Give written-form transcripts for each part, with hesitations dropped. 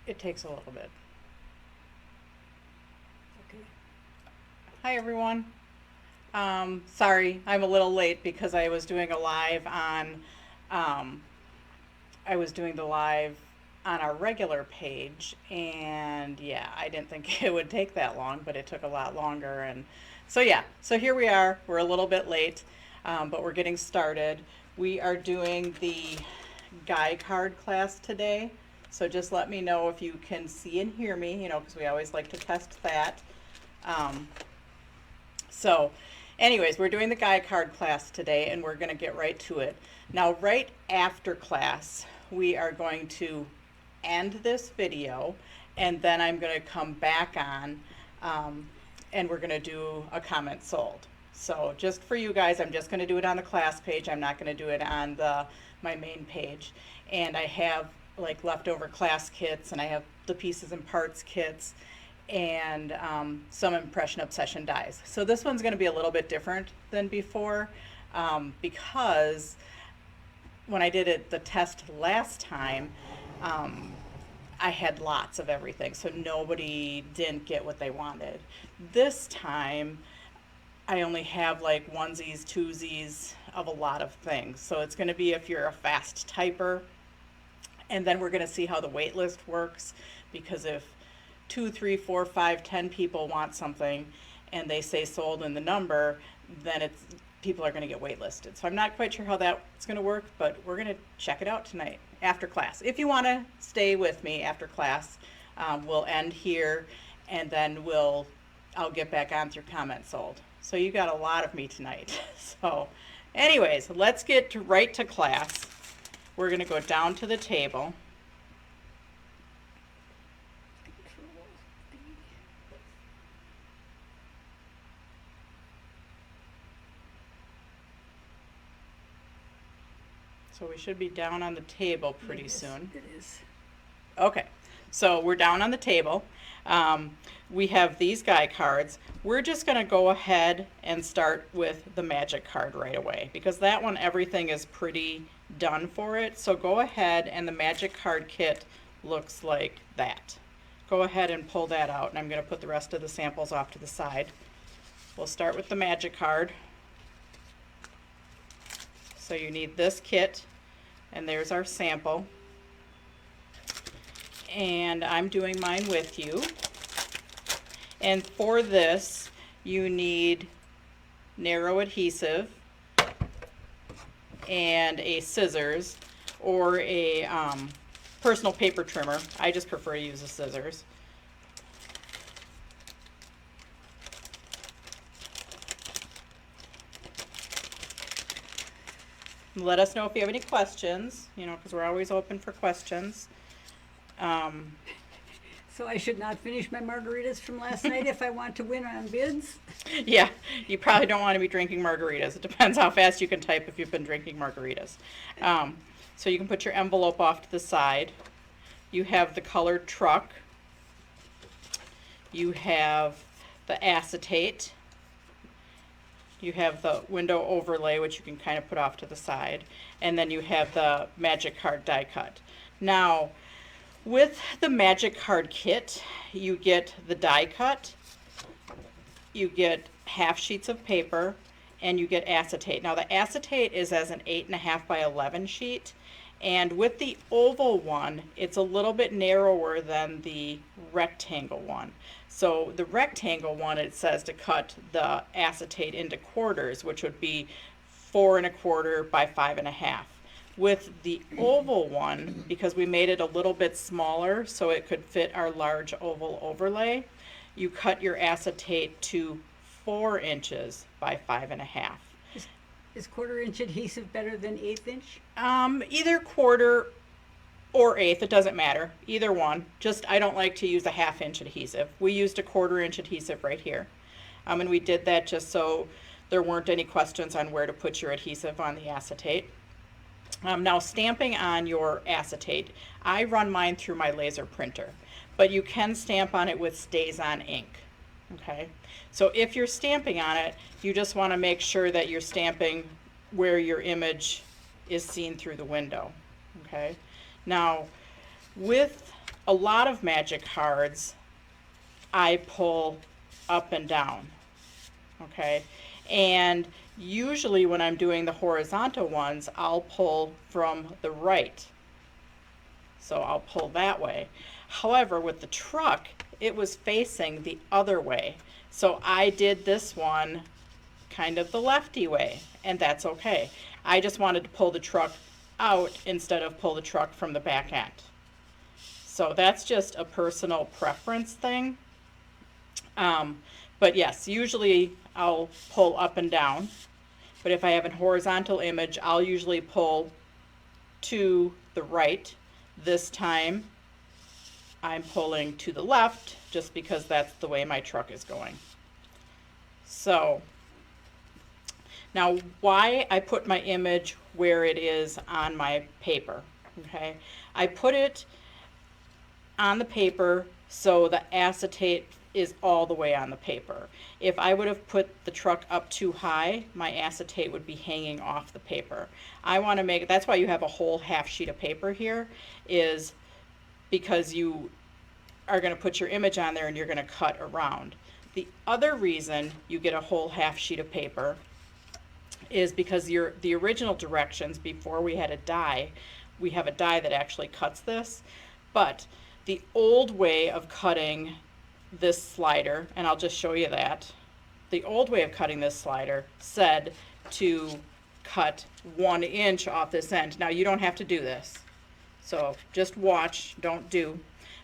It takes a little bit. Okay. Hi, everyone. Sorry, I'm a little late because I was doing a live on, um, I was doing the live on our regular page, and yeah, I didn't think it would take that long, but it took a lot longer, and so yeah, so here we are. We're a little bit late, but we're getting started. We are doing the guy card class today, so just let me know if you can see and hear me, because we always like to test that. Um, so, anyways, we're doing the guy card class today and we're going to get right to it. Now, right after class, we are going to end this video and then I'm going to come back on um, and we're going to do a comment sold. So, just for you guys, I'm just going to do it on the class page. I'm not going to do it on my main page. And I have like leftover class kits and I have the pieces and parts kits and some impression obsession dies. So this one's going to be a little bit different than before because when I did the test last time, um, I had lots of everything, so nobody didn't get what they wanted. This time, I only have like onesies, twosies of a lot of things. So it's going to be if you're a fast typer, and then we're going to see how the wait list works because if 2, 3, 4, 5, 10 people want something and they say sold in the number, then it's people are going to get waitlisted. So I'm not quite sure how that's going to work, but we're going to check it out tonight after class. If you want to stay with me after class, we'll end here and then I'll get back on through comment sold. So you got a lot of me tonight. So anyways, let's get right to class. We're going to go down to the table. Control B. So we should be down on the table pretty Yes, soon. it is. Okay, so we're down on the table. We have these guy cards. We're just going to go ahead and start with the magic card right away because that one, everything is pretty done for it. So go ahead and the magic card kit looks like that. Go ahead and pull that out and I'm going to put the rest of the samples off to the side. We'll start with the magic card. So you need this kit and there's our sample. And I'm doing mine with you. And for this, you need narrow adhesive and a scissors or a personal paper trimmer. I just prefer to use the scissors. Let us know if you have any questions, because we're always open for questions. So I should not finish my margaritas from last night if I want to win on bids? Yeah, you probably don't want to be drinking margaritas. It depends how fast you can type if you've been drinking margaritas. So you can put your envelope off to the side. You have the colored truck. You have the acetate. You have the window overlay, which you can kind of put off to the side. And then you have the magic card die cut. Now, with the magic card kit, you get the die cut, you get half sheets of paper, and you get acetate. Now the acetate is as an 8.5 by 11 sheet, and with the oval one, it's a little bit narrower than the rectangle one. So the rectangle one, it says to cut the acetate into quarters, which would be 4.25 by 5.5. With the oval one, because we made it a little bit smaller so it could fit our large oval overlay, you cut your acetate to 4 inches by 5.5. Is 1/4 inch adhesive better than 1/8 inch? Either quarter or eighth, it doesn't matter. Either one. Just I don't like to use a 1/2 inch adhesive. We used a 1/4 inch adhesive right here. And we did that just so there weren't any questions on where to put your adhesive on the acetate. Now stamping on your acetate, I run mine through my laser printer, but you can stamp on it with StazOn ink. Okay, so if you're stamping on it, you just want to make sure that you're stamping where your image is seen through the window. Okay, now with a lot of magic cards I pull up and down, okay? And usually when I'm doing the horizontal ones, I'll pull from the right. So I'll pull that way. However, with the truck, it was facing the other way. So I did this one kind of the lefty way, and that's okay. I just wanted to pull the truck out instead of pull the truck from the back end. So that's just a personal preference thing. But yes, usually I'll pull up and down. But if I have a horizontal image, I'll usually pull to the right. This time I'm pulling to the left just because that's the way my truck is going. So now why I put my image where it is on my paper, okay? I put it on the paper so the acetate is all the way on the paper. If I would have put the truck up too high, my acetate would be hanging off the paper. I want to make, that's why you have a whole half sheet of paper here, is because you are going to put your image on there and you're going to cut around. The other reason you get a whole half sheet of paper is because the original directions before we had a die, we have a die that actually cuts this, but the old way of cutting this slider, and I'll just show you that, the old way of cutting this slider said to cut 1 inch off this end. Now you don't have to do this, so just watch, don't do.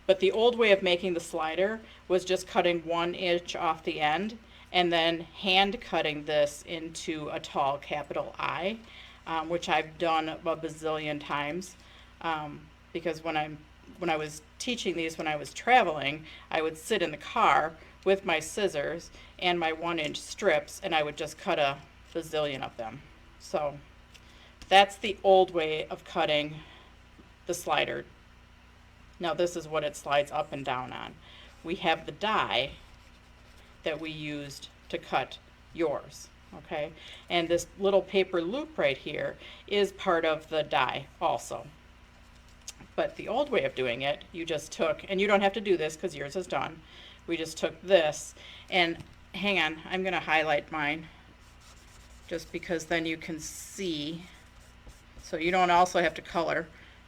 But the old way of making the slider was just cutting 1 inch off the end and then hand cutting this into a tall capital I, which I've done a bazillion times, because when I was teaching these when I was traveling, I would sit in the car with my scissors and my 1 inch strips, and I would just cut a bazillion of them. So that's the old way of cutting the slider. Now this is what it slides up and down on. We have the die that we used to cut yours, okay? And this little paper loop right here is part of the die also. But the old way of doing it, you just took, and you don't have to do this because yours is done. We just took this, and hang on, I'm going to highlight mine just because then you can see. So you don't also have to color.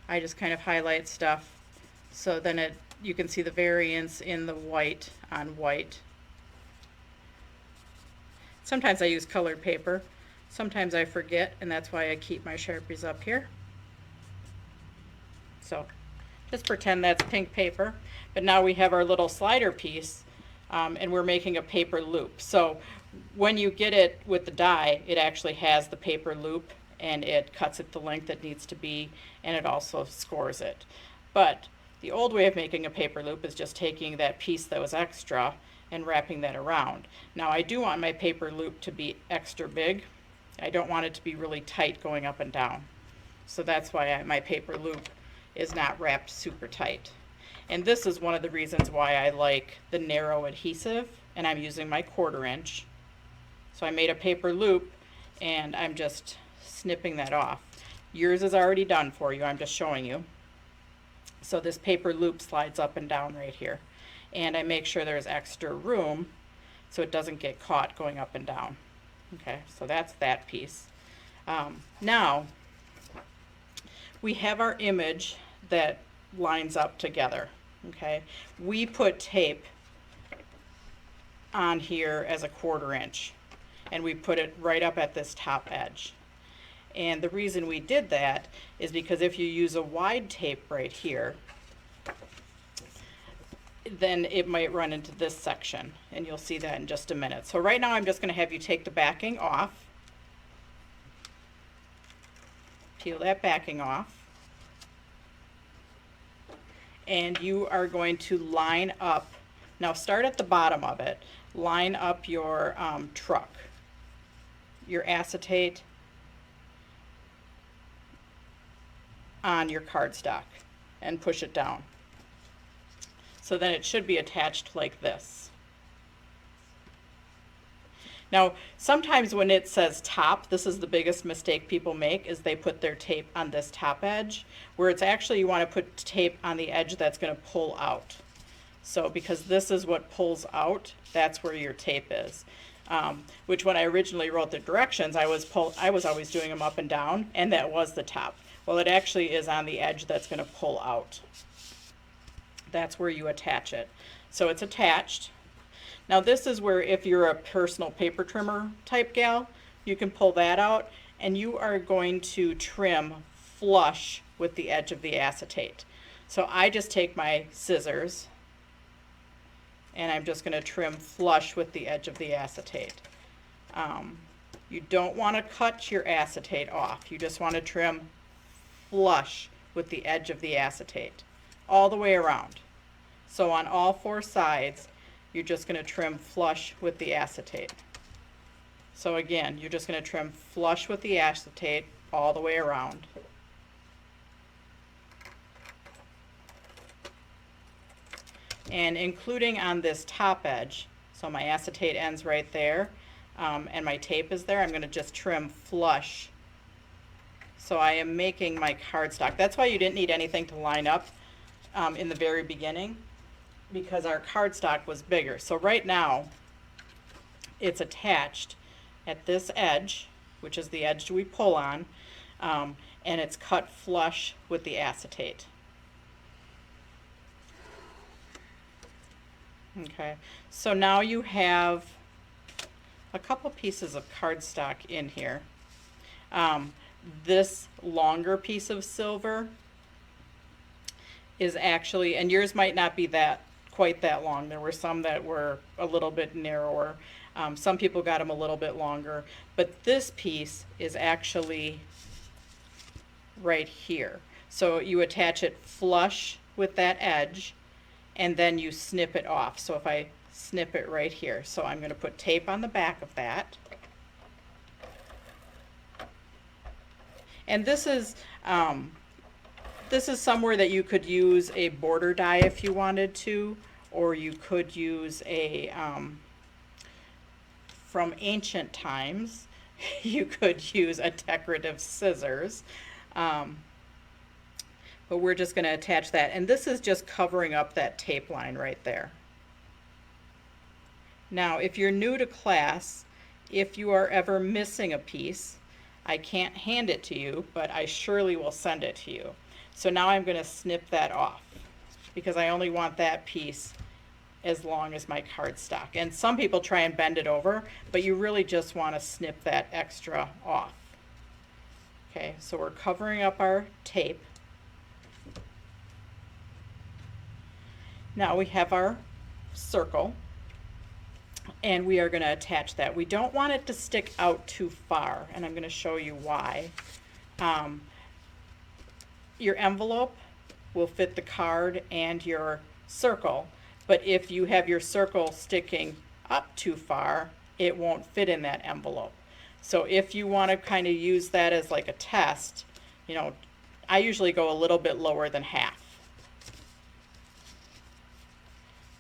I just kind of highlight stuff so then you can see the variance in the white on white. Sometimes I use colored paper. Sometimes I forget, and that's why I keep my Sharpies up here. So just pretend that's pink paper, but now we have our little slider piece, and we're making a paper loop. So when you get it with the die, it actually has the paper loop, and it cuts it the length it needs to be, and it also scores it. But the old way of making a paper loop is just taking that piece that was extra and wrapping that around. Now I do want my paper loop to be extra big. I don't want it to be really tight going up and down. So that's why my paper loop is not wrapped super tight. And this is one of the reasons why I like the narrow adhesive, and I'm using my 1/4 inch. So I made a paper loop and I'm just snipping that off. Yours is already done for you, I'm just showing you. So this paper loop slides up and down right here. And I make sure there's extra room so it doesn't get caught going up and down. Okay, so that's that piece. Now, we have our image that lines up together, okay? We put tape on here as a 1/4 inch, and we put it right up at this top edge. And the reason we did that is because if you use a wide tape right here, then it might run into this section, and you'll see that in just a minute. So right now I'm just going to have you take the backing off. Peel that backing off. And you are going to line up, now start at the bottom of it, line up your truck, your acetate on your cardstock and push it down. So then it should be attached like this. Now, sometimes when it says top, this is the biggest mistake people make, is they put their tape on this top edge, where it's actually you want to put tape on the edge that's going to pull out. So because this is what pulls out, that's where your tape is. Which when I originally wrote the directions, I was always doing them up and down, and that was the top. Well, it actually is on the edge that's going to pull out. That's where you attach it. So it's attached. Now this is where, if you're a personal paper trimmer type gal, you can pull that out, and you are going to trim flush with the edge of the acetate. So I just take my scissors and I'm just going to trim flush with the edge of the acetate. You don't want to cut your acetate off. You just want to trim flush with the edge of the acetate all the way around. So on all four sides, you're just going to trim flush with the acetate. So again, you're just going to trim flush with the acetate all the way around. And including on this top edge, so my acetate ends right there, and my tape is there, I'm going to just trim flush. So I am making my cardstock. That's why you didn't need anything to line up in the very beginning, because our cardstock was bigger. So right now, it's attached at this edge, which is the edge we pull on, and it's cut flush with the acetate. Okay, so now you have a couple pieces of cardstock in here. This longer piece of silver is actually, and yours might not be quite that long. There were some that were a little bit narrower. Some people got them a little bit longer, but this piece is actually right here. So you attach it flush with that edge, and then you snip it off. So if I snip it right here, so I'm going to put tape on the back of that. And this is somewhere that you could use a border die if you wanted to, or you could use a, from ancient times, you could use a decorative scissors. But we're just going to attach that. And this is just covering up that tape line right there. Now, if you're new to class, if you are ever missing a piece, I can't hand it to you, but I surely will send it to you. So now I'm going to snip that off, because I only want that piece as long as my cardstock. And some people try and bend it over, but you really just want to snip that extra off. Okay, so we're covering up our tape. Now we have our circle, and we are going to attach that. We don't want it to stick out too far, and I'm going to show you why. Your envelope will fit the card and your circle, but if you have your circle sticking up too far, it won't fit in that envelope. So if you want to kind of use that as like a test, you know, I usually go a little bit lower than half.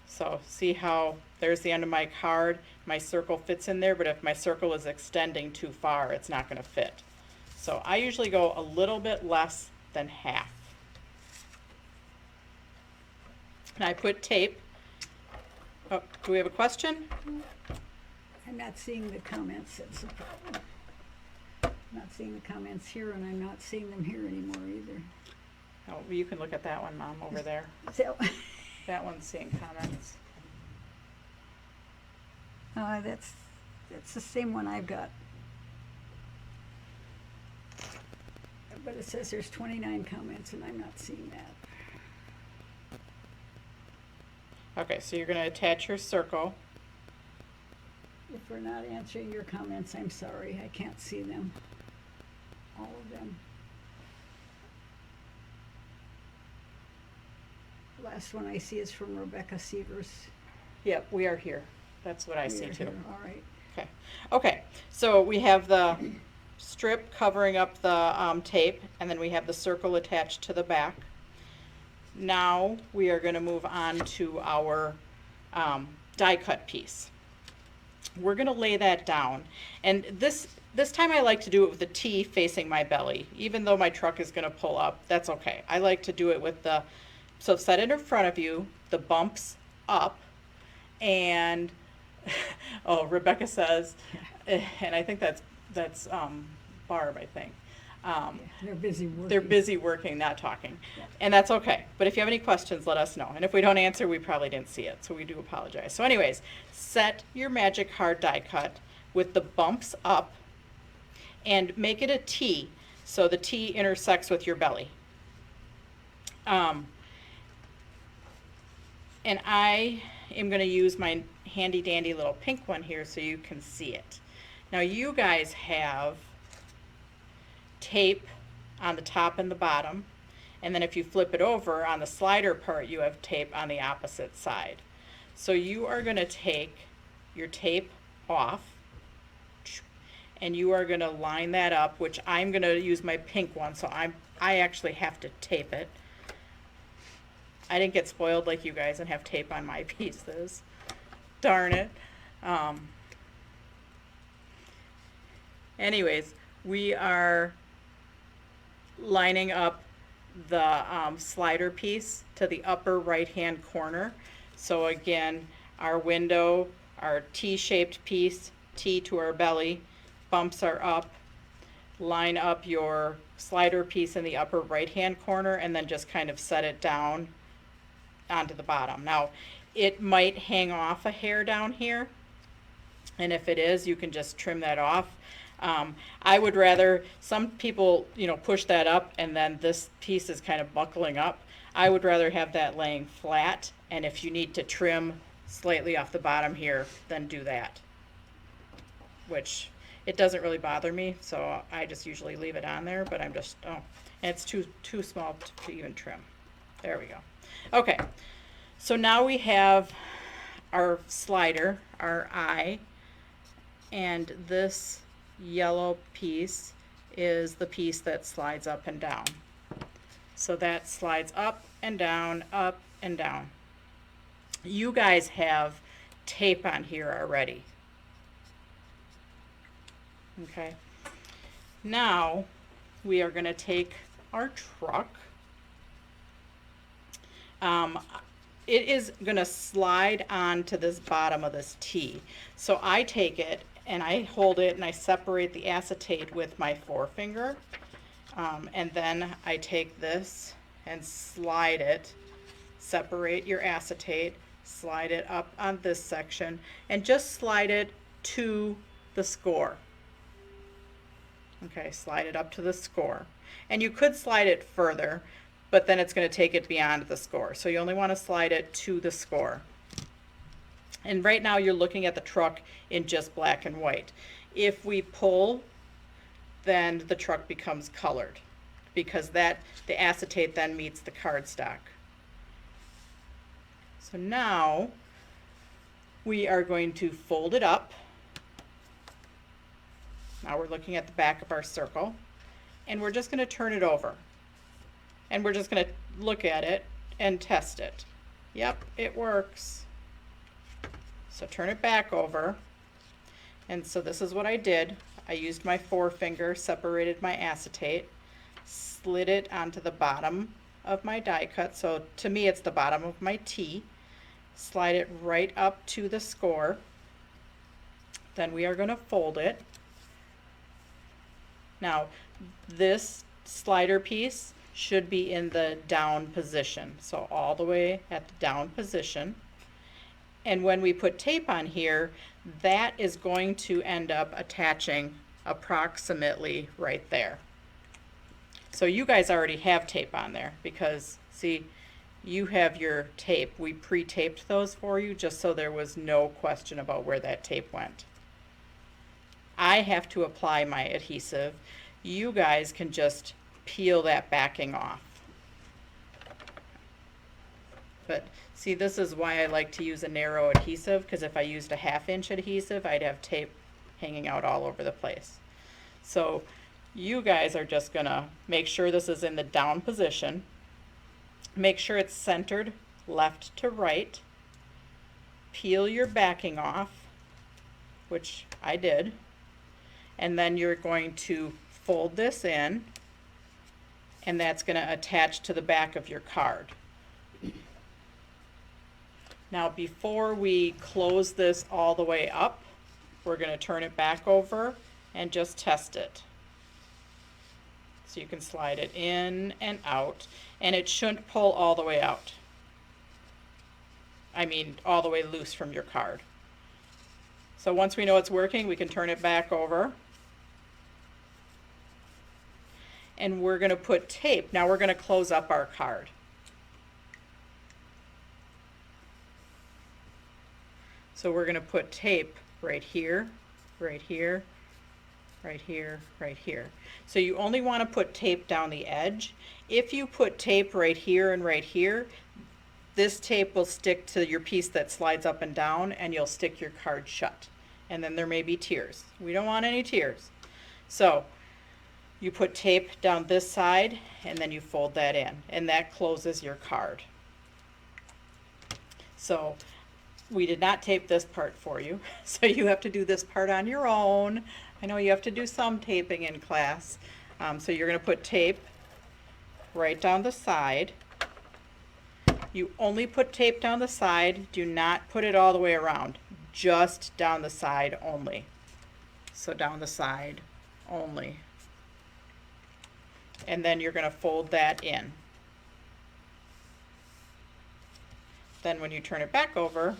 So see how there's the end of my card, my circle fits in there, but if my circle is extending too far, it's not going to fit. So I usually go a little bit less than half. And I put tape. Oh, do we have a question? I'm not seeing the comments. That's the problem. I'm not seeing the comments here, and I'm not seeing them here anymore either. Oh, well, you can look at that one, Mom, over there. So, That one's seeing comments. that's the same one I've got. But it says there's 29 comments, and I'm not seeing that. Okay, so you're going to attach your circle. If we're not answering your comments, I'm sorry. I can't see them. All of them. The last one I see is from Rebecca Severs. Yep, we are here. That's what I see too. All right. Okay. Okay, so we have the strip covering up the tape, and then we have the circle attached to the back. Now we are going to move on to our die cut piece. we're gonna lay that down. And this time I like to do it with the T facing my belly. Even though my truck is gonna pull up, that's okay. I like to do it with the, so set it in front of you, the bumps up, and, oh, Rebecca says, and I think that's Barb, I think. They're busy working. They're busy working, not talking. Yeah. And that's okay. But if you have any questions, let us know. And if we don't answer, we probably didn't see it. So we do apologize. So anyways, set your magic hard die cut with the bumps up and make it a T. So the T intersects with your belly. And I am going to use my handy dandy little pink one here so you can see it. Now you guys have tape on the top and the bottom, and then if you flip it over on the slider part, you have tape on the opposite side. So you are going to take your tape off, and you are going to line that up, which I'm going to use my pink one, so I actually have to tape it. I didn't get spoiled like you guys and have tape on my pieces. Darn it. Anyways, we are lining up the slider piece to the upper right hand corner. So again, our window, our T-shaped piece, T to our belly, bumps are up, line up your slider piece in the upper right hand corner, and then just kind of set it down onto the bottom. Now, it might hang off a hair down here, and if it is, you can just trim that off. I would rather, some people, push that up and then this piece is kind of buckling up. I would rather have that laying flat, and if you need to trim slightly off the bottom here, then do that. Which, it doesn't really bother me, so I just usually leave it on there, but I'm just, and it's too small to even trim. There we go. Okay, so now we have our slider, our eye, and this yellow piece is the piece that slides up and down. So that slides up and down, up and down. You guys have tape on here already. Okay. Now we are going to take our truck. It is going to slide onto this bottom of this T. So I take it and I hold it and I separate the acetate with my forefinger. And then I take this and slide it, separate your acetate, slide it up on this section, and just slide it to the score. Okay, slide it up to the score. And you could slide it further, but then it's going to take it beyond the score. So you only want to slide it to the score. And right now you're looking at the truck in just black and white. If we pull, then the truck becomes colored because the acetate then meets the cardstock. So now we are going to fold it up. Now we're looking at the back of our circle, and we're just going to turn it over. And we're just going to look at it and test it. Yep, it works. So turn it back over. And so this is what I did. I used my forefinger, separated my acetate, slid it onto the bottom of my die cut. So to me, it's the bottom of my T. Slide it right up to the score. Then we are going to fold it. Now, this slider piece should be in the down position. So all the way at the down position. And when we put tape on here, that is going to end up attaching approximately right there. So you guys already have tape on there because, see, you have your tape. We pre-taped those for you just so there was no question about where that tape went. I have to apply my adhesive. You guys can just peel that backing off. But see, this is why I like to use a narrow adhesive, because if I used a 1/2 inch adhesive, I'd have tape hanging out all over the place. So you guys are just gonna make sure this is in the down position. Make sure it's centered left to right. Peel your backing off which I did. And then you're going to fold this in, and that's going to attach to the back of your card. Now before we close this all the way up, we're going to turn it back over and just test it. So you can slide it in and out, and it shouldn't pull all the way out. I mean, all the way loose from your card. So once we know it's working, we can turn it back over. And we're going to put tape. Now we're going to close up our card. So we're going to put tape right here, right here, right here, right here. So you only want to put tape down the edge. If you put tape right here and right here, this tape will stick to your piece that slides up and down, and you'll stick your card shut. And then there may be tears. We don't want any tears. So you put tape down this side, and then you fold that in, and that closes your card. So we did not tape this part for you, so you have to do this part on your own. I know you have to do some taping in class. So you're going to put tape right down the side. You only put tape down the side. Do not put it all the way around. Just down the side only. So down the side only. And then you're going to fold that in. Then when you turn it back over,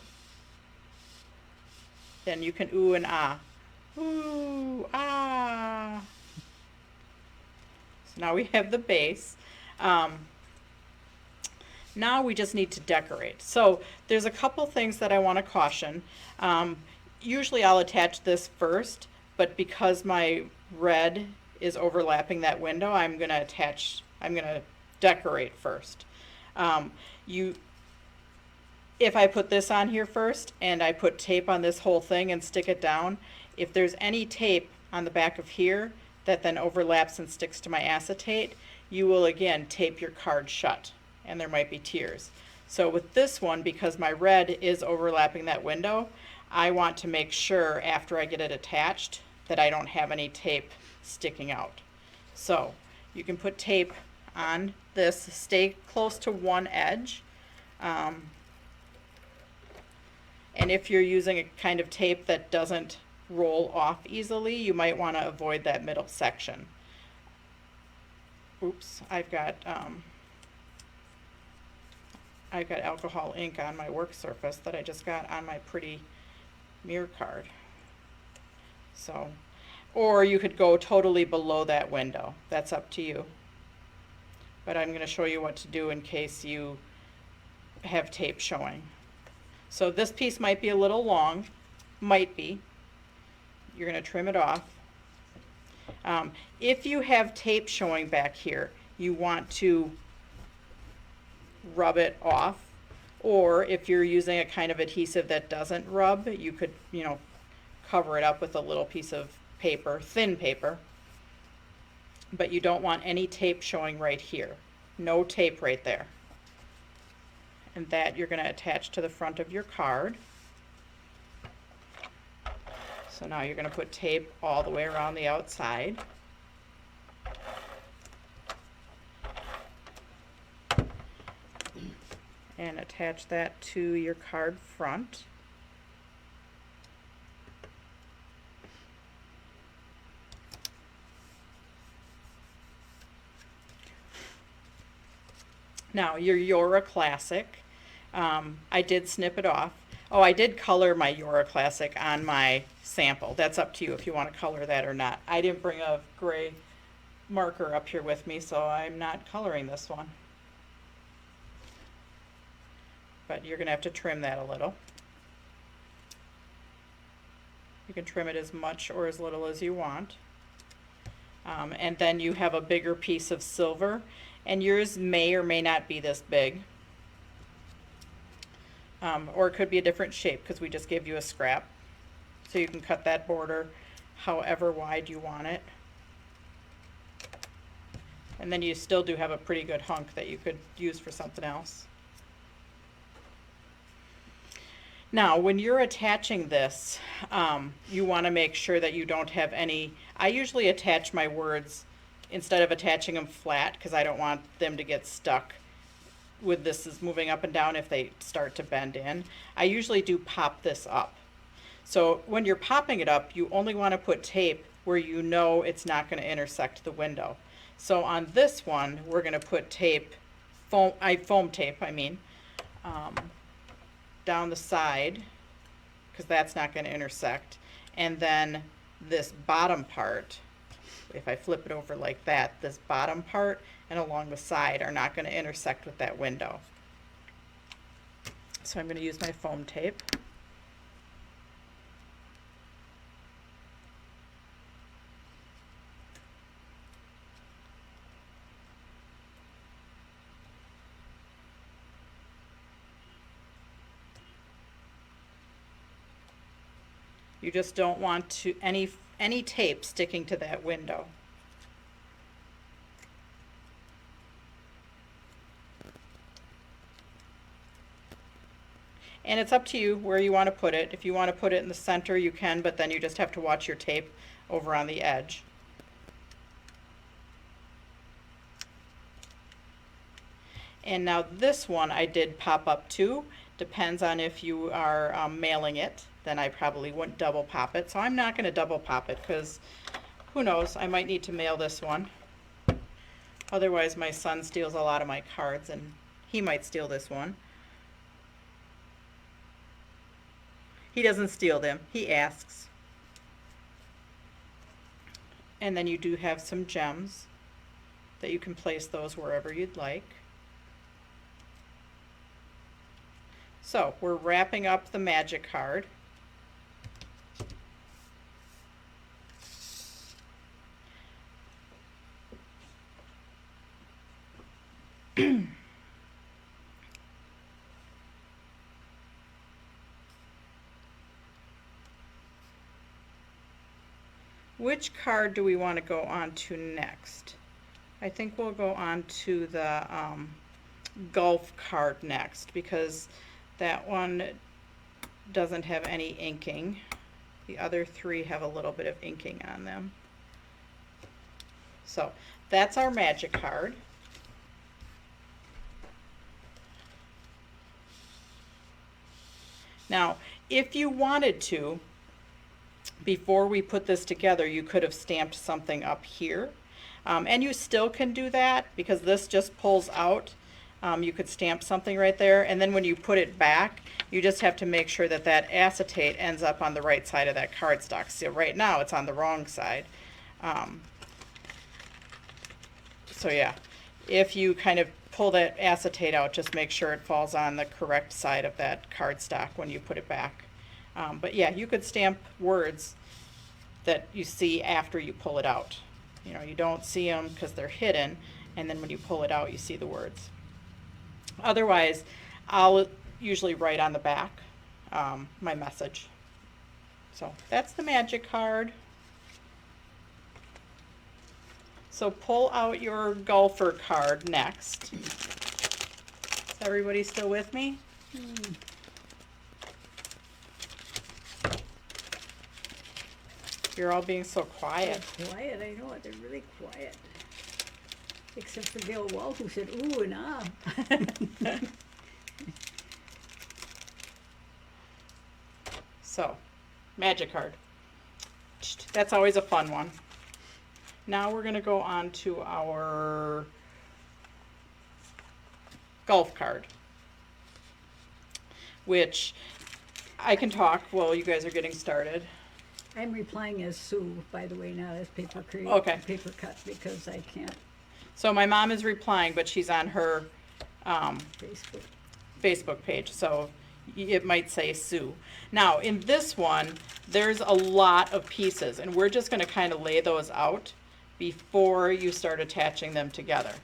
then you can ooh and ah. Ooh, ah. So now we have the base. Now we just need to decorate. So there's a couple things that I want to caution. Usually I'll attach this first, but because my red is overlapping that window, I'm going to decorate first. If I put this on here first and I put tape on this whole thing and stick it down, if there's any tape on the back of here that then overlaps and sticks to my acetate, you will again tape your card shut, and there might be tears. So with this one, because my red is overlapping that window, I want to make sure after I get it attached that I don't have any tape sticking out. So you can put tape on this, stay close to one edge. And if you're using a kind of tape that doesn't roll off easily, you might want to avoid that middle section. Oops, I've got alcohol ink on my work surface that I just got on my pretty mirror card. So, or you could go totally below that window. That's up to you. But I'm going to show you what to do in case you have tape showing. So this piece might be a little long, might be. You're going to trim it off. If you have tape showing back here, you want to rub it off, or if you're using a kind of adhesive that doesn't rub, you could, cover it up with a little piece of paper, thin paper, but you don't want any tape showing right here. No tape right there. And that you're going to attach to the front of your card. So now you're going to put tape all the way around the outside. And attach that to your card front. Now your Yora Classic, I did snip it off. Oh, I did color my Yora Classic on my sample. That's up to you if you want to color that or not. I didn't bring a gray marker up here with me, so I'm not coloring this one. But you're going to have to trim that a little. You can trim it as much or as little as you want. And then you have a bigger piece of silver, and yours may or may not be this big. Or it could be a different shape because we just gave you a scrap. So you can cut that border however wide you want it. And then you still do have a pretty good hunk that you could use for something else. Now, when you're attaching this, you want to make sure that you don't have any. I usually attach my words instead of attaching them flat because I don't want them to get stuck with this is moving up and down if they start to bend in. I usually do pop this up. So when you're popping it up, you only want to put tape where you know it's not going to intersect the window. So on this one, we're going to put tape, foam tape, down the side, because that's not going to intersect. And then this bottom part, if I flip it over like that, this bottom part and along the side are not going to intersect with that window. So I'm going to use my foam tape. You just don't want to any tape sticking to that window. And it's up to you where you want to put it. If you want to put it in the center, you can, but then you just have to watch your tape over on the edge. And now this one I did pop up too. Depends on if you are mailing it. Then I probably wouldn't double pop it. So I'm not going to double pop it because who knows, I might need to mail this one. Otherwise my son steals a lot of my cards and he might steal this one. He doesn't steal them, he asks. And then you do have some gems that you can place those wherever you'd like. So we're wrapping up the magic card. Which card do we want to go on to next? I think we'll go on to the golf card next because that one doesn't have any inking. The other three have a little bit of inking on them. So that's our magic card. Now, if you wanted to, before we put this together, you could have stamped something up here. And you still can do that because this just pulls out. You could stamp something right there, and then when you put it back, you just have to make sure that that acetate ends up on the right side of that cardstock. So right now it's on the wrong side. So yeah, if you kind of pull that acetate out, just make sure it falls on the correct side of that cardstock when you put it back. But yeah, you could stamp words that you see after you pull it out. You know, you don't see them because they're hidden, and then when you pull it out, you see the words. Otherwise, I'll usually write on the back my message. So that's the magic card. So pull out your golfer card next. Is everybody still with me? You're all being so quiet. They're quiet, I know it. They're really quiet. Except for Gail Wall, who said, ooh and ah. So, magic card. That's always a fun one. Now we're going to go on to our golf card, which I can talk while you guys are getting started. I'm replying as Sue, by the way, not as paper paper cut, because I can't So my mom is replying, but she's on her Facebook page, so it might say Sue. Now, in this one, there's a lot of pieces, and we're just going to kind of lay those out before you start attaching them together.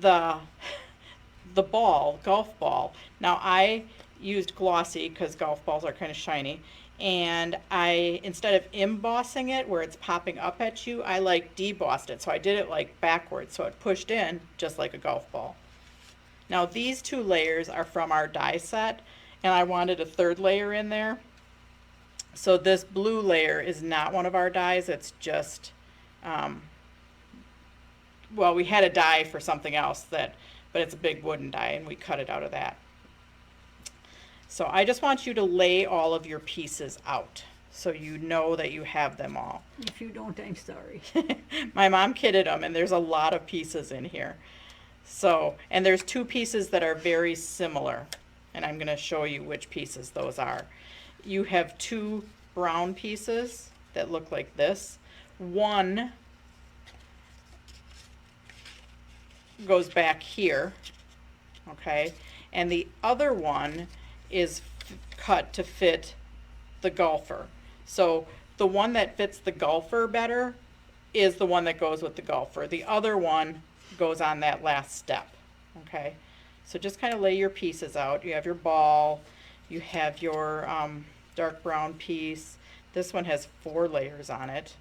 The golf ball, now I used glossy because golf balls are kind of shiny, and I, instead of embossing it where it's popping up at you, I like debossed it. So I did it like backwards, so it pushed in just like a golf ball. Now these 2 layers are from our die set, and I wanted a 3rd layer in there. So this blue layer is not one of our dies, it's just, well, we had a die for something else but it's a big wooden die and we cut it out of that. So I just want you to lay all of your pieces out so you know that you have them all. If you don't, I'm sorry. My mom kidded them, and there's a lot of pieces in here. So, and there's 2 pieces that are very similar, and I'm going to show you which pieces those are. You have 2 brown pieces that look like this. One goes back here, okay, and the other one is cut to fit the golfer. So the one that fits the golfer better is the one that goes with the golfer. The other one goes on that last step, okay? So just kind of lay your pieces out. You have your ball, you have your dark brown piece. This one has 4 layers on it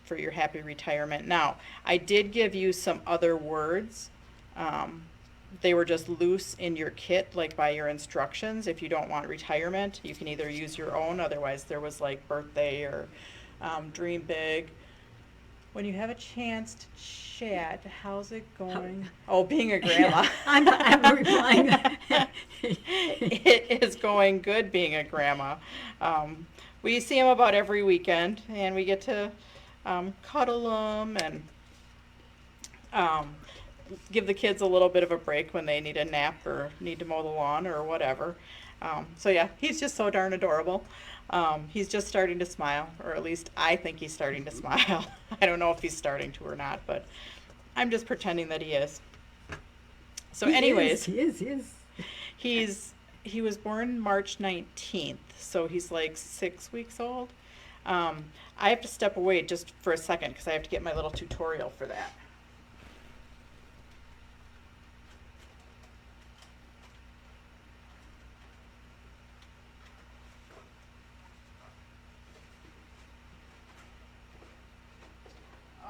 for your happy retirement. Now, I did give you some other words. They were just loose in your kit, like by your instructions. If you don't want retirement, you can either use your own. Otherwise, there was like birthday or dream big. When you have a chance to chat, how's it going? Oh, being a grandma. I'm replying. It is going good being a grandma. We see them about every weekend, and we get to cuddle them and give the kids a little bit of a break when they need a nap or need to mow the lawn or whatever. So yeah, he's just so darn adorable. He's just starting to smile, or at least I think he's starting to smile. I don't know if he's starting to or not, but I'm just pretending that he is. So anyways, He is. He was born March 19th, so he's like 6 weeks old. I have to step away just for a second because I have to get my little tutorial for that.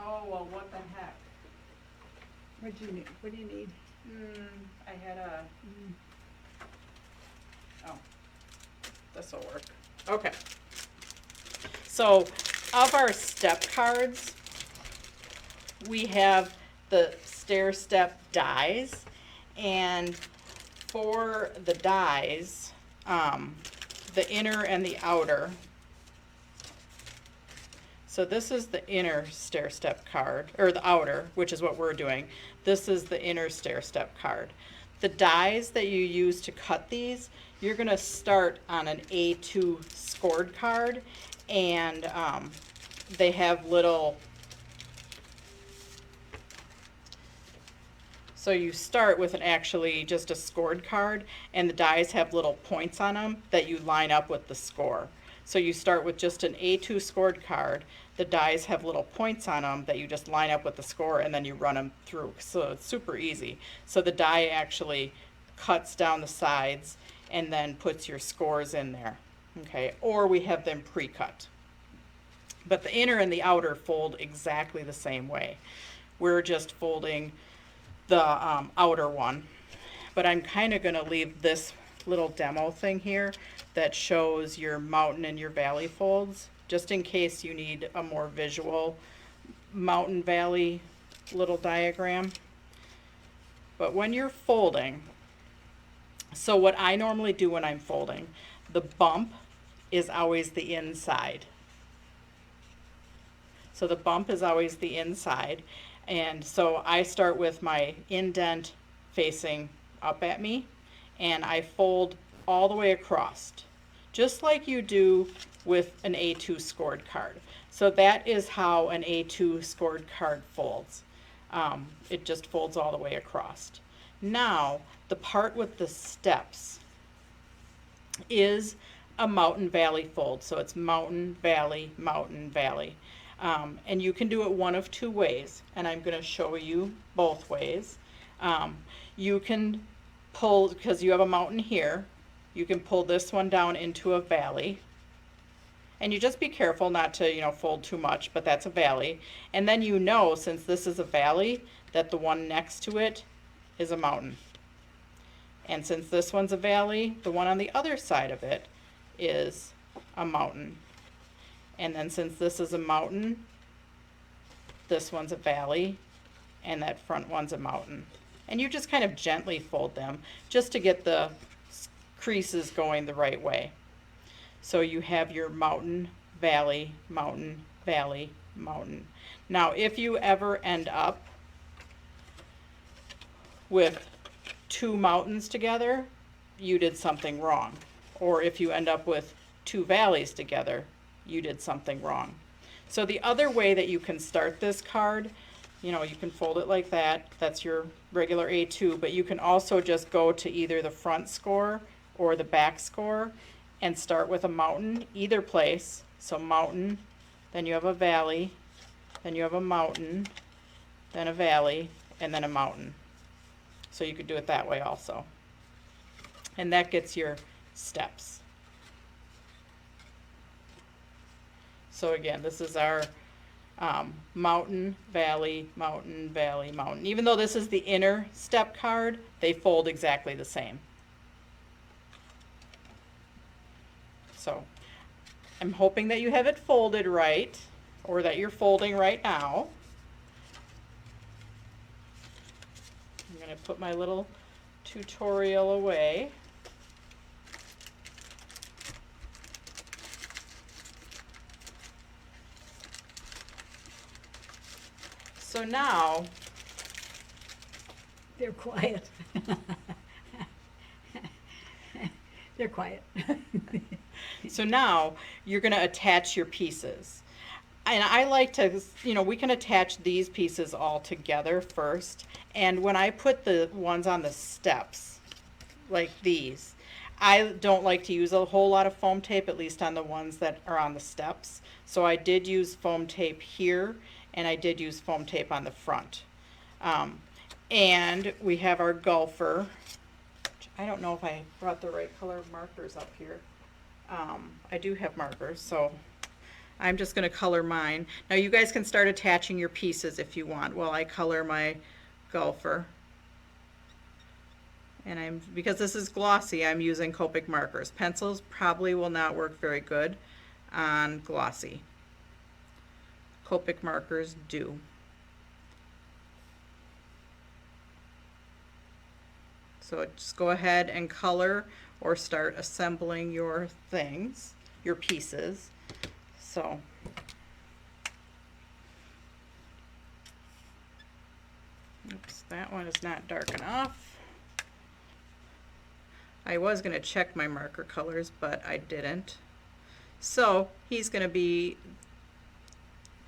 Oh, well, what the heck? What do you need? What do you need? I had a... Oh, this'll work. Okay. So, of our step cards, we have the stair step dies, and for the dies, the inner and the outer. So this is the inner stair step card, or the outer, which is what we're doing. This is the inner stair step card. The dies that you use to cut these, you're going to start on an A2 scored card, and they have little, so you start with actually just a scored card, and the dies have little points on them that you line up with the score. So you start with just an A2 scored card. The dies have little points on them that you just line up with the score, and then you run them through. So it's super easy. So the die actually cuts down the sides and then puts your scores in there. Okay, or we have them pre-cut. But the inner and the outer fold exactly the same way. We're just folding the outer one. But I'm kind of going to leave this little demo thing here that shows your mountain and your valley folds, just in case you need a more visual mountain valley little diagram. But when you're folding, so what I normally do when I'm folding, the bump is always the inside. So the bump is always the inside. And so I start with my indent facing up at me, and I fold all the way across, just like you do with an A2 scored card. So that is how an A2 scored card folds. It just folds all the way across. Now, the part with the steps is a mountain valley fold. So it's mountain, valley, mountain, valley. And you can do it one of 2 ways, and I'm going to show you both ways. You can pull, because you have a mountain here, you can pull this one down into a valley. And you just be careful not to, fold too much, but that's a valley. And then since this is a valley, that the one next to it is a mountain. And since this one's a valley, the one on the other side of it is a mountain. And then since this is a mountain, this one's a valley, and that front one's a mountain. And you just kind of gently fold them just to get the creases going the right way. So you have your mountain, valley, mountain, valley, mountain. Now, if you ever end up with two mountains together, you did something wrong. Or if you end up with two valleys together, you did something wrong. So the other way that you can start this card, you know, you can fold it like that. That's your regular A2, but you can also just go to either the front score or the back score and start with a mountain, either place. So mountain, then you have a valley, then you have a mountain, then a valley, and then a mountain. So you could do it that way also. And that gets your steps. So again, this is our mountain, valley, mountain, valley, mountain. Even though this is the inner step card, they fold exactly the same. So I'm hoping that you have it folded right, or that you're folding right now. I'm going to put my little tutorial away. So now, They're quiet. They're quiet. so now you're going to attach your pieces. And I like to, you know, we can attach these pieces all together first. And when I put the ones on the steps, like these, I don't like to use a whole lot of foam tape, at least on the ones that are on the steps. So I did use foam tape here, and I did use foam tape on the front. And we have our golfer. I don't know if I brought the right color markers up here. I do have markers, so I'm just going to color mine. Now you guys can start attaching your pieces if you want while I color my golfer. And because this is glossy, I'm using Copic markers. Pencils probably will not work very good on glossy. Copic markers do. So just go ahead and color or start assembling your things, your pieces. So oops, that one is not dark enough. I was going to check my marker colors, but I didn't. So he's going to be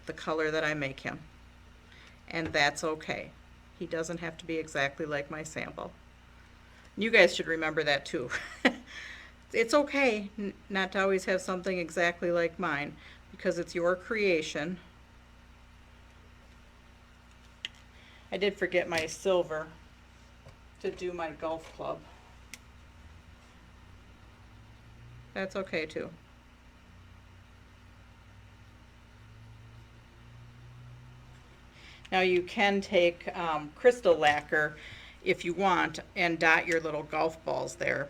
the color that I make him. And that's okay. He doesn't have to be exactly like my sample. You guys should remember that too. It's okay not to always have something exactly like mine, because it's your creation. I did forget my silver to do my golf club. That's okay too. Now you can take crystal lacquer if you want and dot your little golf balls there.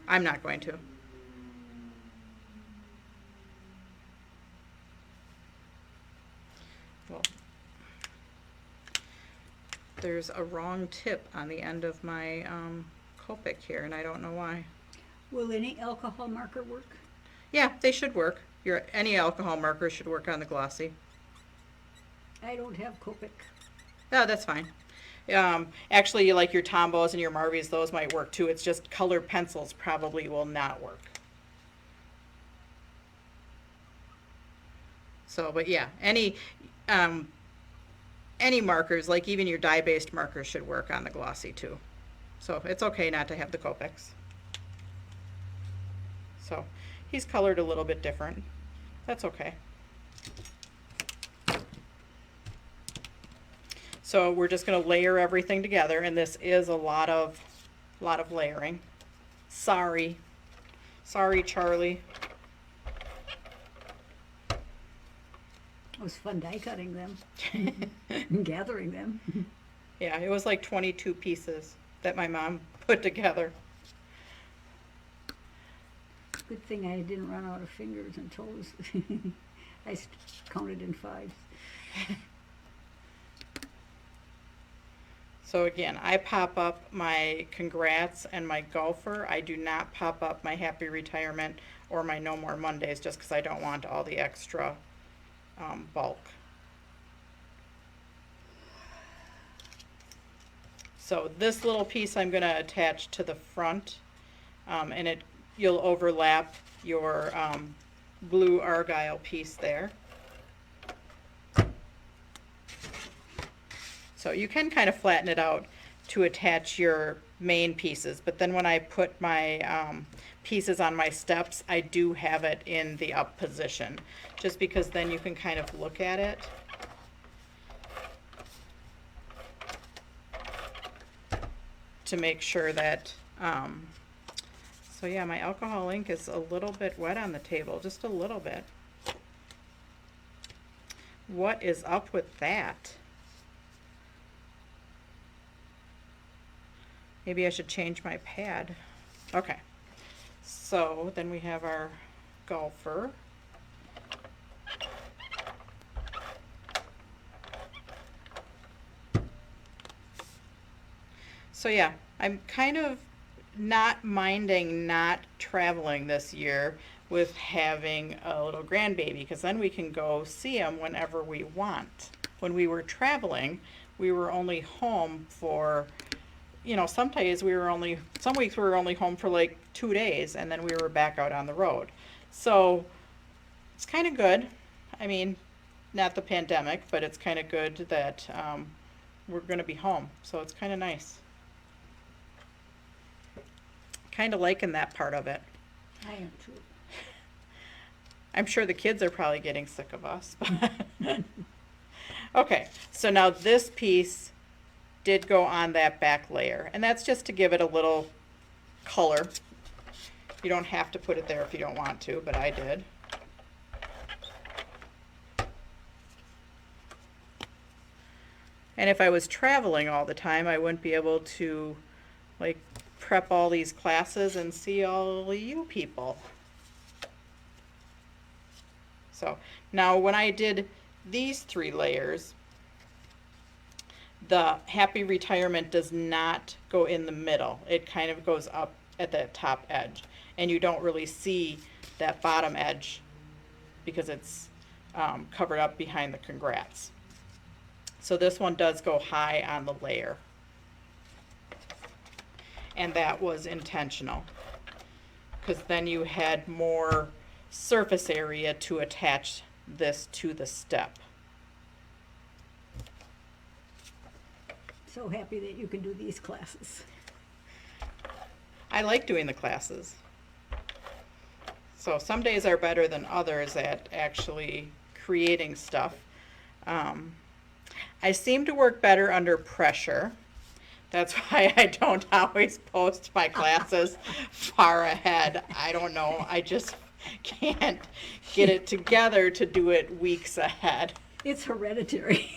I'm not going to. Well, there's a wrong tip on the end of my Copic here, and I don't know why. Will any alcohol marker work? Yeah, they should work. Any alcohol marker should work on the glossy. I don't have Copic. No, that's fine. Actually, like your Tombos and your Marvies, those might work too. It's just colored pencils probably will not work. So, but yeah, any markers, like even your dye-based markers, should work on the glossy too. So it's okay not to have the Copics. So he's colored a little bit different. That's okay. So we're just going to layer everything together, and this is a lot of layering. Sorry, Charlie. It was fun die cutting them and gathering them. Yeah, it was like 22 pieces that my mom put together. Good thing I didn't run out of fingers and toes. Counted in fives. So again, I pop up my congrats and my golfer. I do not pop up my happy retirement or my no more Mondays just because I don't want all the extra bulk. So this little piece I'm going to attach to the front, and you'll overlap your blue argyle piece there. So you can kind of flatten it out to attach your main pieces, but then when I put my pieces on my steps, I do have it in the up position, just because then you can kind of look at it. To make sure that, so yeah, my alcohol ink is a little bit wet on the table, just a little bit. What is up with that? Maybe I should change my pad. Okay, so then we have our golfer. So yeah, I'm kind of not minding not traveling this year with having a little grandbaby, because then we can go see him whenever we want. When we were traveling, we were only home for, some weeks we were only home for like 2 days, and then we were back out on the road. So it's kind of good. I mean, not the pandemic, but it's kind of good that we're going to be home. So it's kind of nice. Kind of liking that part of it. I am too. I'm sure the kids are probably getting sick of us. Okay, so now this piece did go on that back layer, and that's just to give it a little color. You don't have to put it there if you don't want to, but I did. And if I was traveling all the time, I wouldn't be able to prep all these classes and see all you people. So now when I did these 3 layers, the happy retirement does not go in the middle. It kind of goes up at the top edge, and you don't really see that bottom edge because it's covered up behind the congrats. So this one does go high on the layer. And that was intentional, because then you had more surface area to attach this to the step. So happy that you can do these classes. I like doing the classes. So some days are better than others at actually creating stuff. I seem to work better under pressure. That's why I don't always post my classes far ahead. I don't know. I just can't get it together to do it weeks ahead. It's hereditary.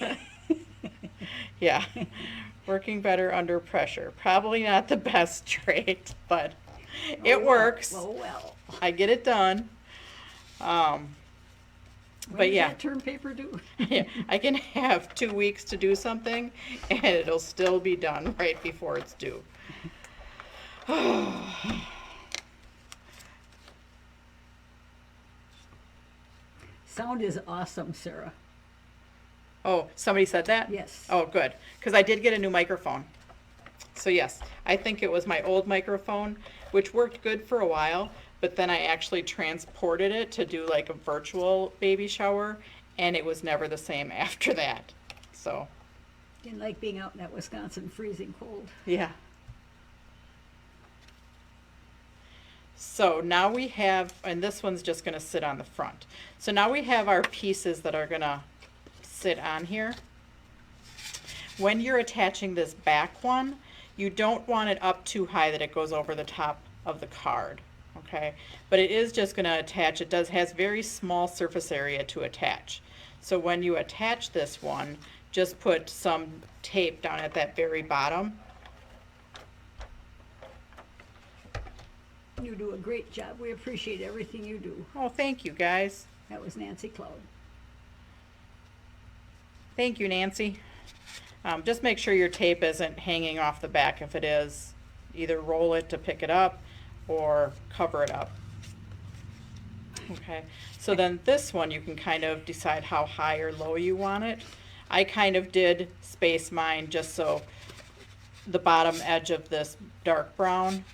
Yeah. Working better under pressure. Probably not the best trait, but it works. Well. I get it done. What does yeah. that term paper do? Yeah, I can have 2 weeks to do something and it'll still be done right before it's due. Sound is awesome, Sarah. Oh, somebody said that? Yes. Oh, good. Because I did get a new microphone. So yes, I think it was my old microphone, which worked good for a while, but then I actually transported it to do like a virtual baby shower, and it was never the same after that. So, Didn't like being out in that Wisconsin freezing cold. yeah. So now we have, and this one's just going to sit on the front. So now we have our pieces that are going to sit on here. When you're attaching this back one, you don't want it up too high that it goes over the top of the card, okay? But it is just going to attach. It has very small surface area to attach. So when you attach this one, just put some tape down at that very bottom. You do a great job. We appreciate everything you do. Oh, thank you guys. That was Nancy Cloud. Thank you, Nancy. Just make sure your tape isn't hanging off the back. If it is, either roll it to pick it up or cover it up. Okay, so then this one you can kind of decide how high or low you want it. I kind of did space mine just so the bottom edge of this dark brown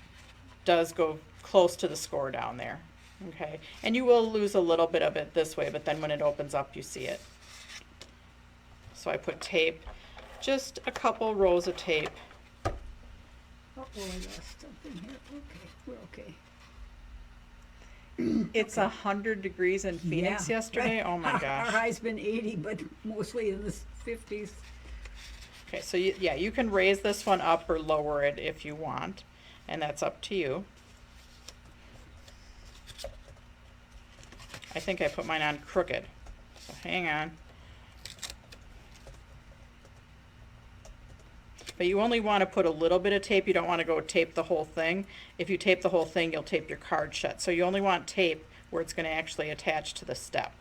does go close to the score down there. Okay, and you will lose a little bit of it this way, but then when it opens up you see it. So I put tape, just a couple rows of tape. Oh, I lost something here. Okay, we're okay. It's 100 degrees in Phoenix Yeah, yesterday. right. Oh my Our gosh. high's been 80, but mostly in the 50s. Okay, so yeah, you can raise this one up or lower it if you want, and that's up to you. I think I put mine on crooked, so hang on. But you only want to put a little bit of tape. You don't want to go tape the whole thing. If you tape the whole thing, you'll tape your card shut. So you only want tape where it's going to actually attach to the step.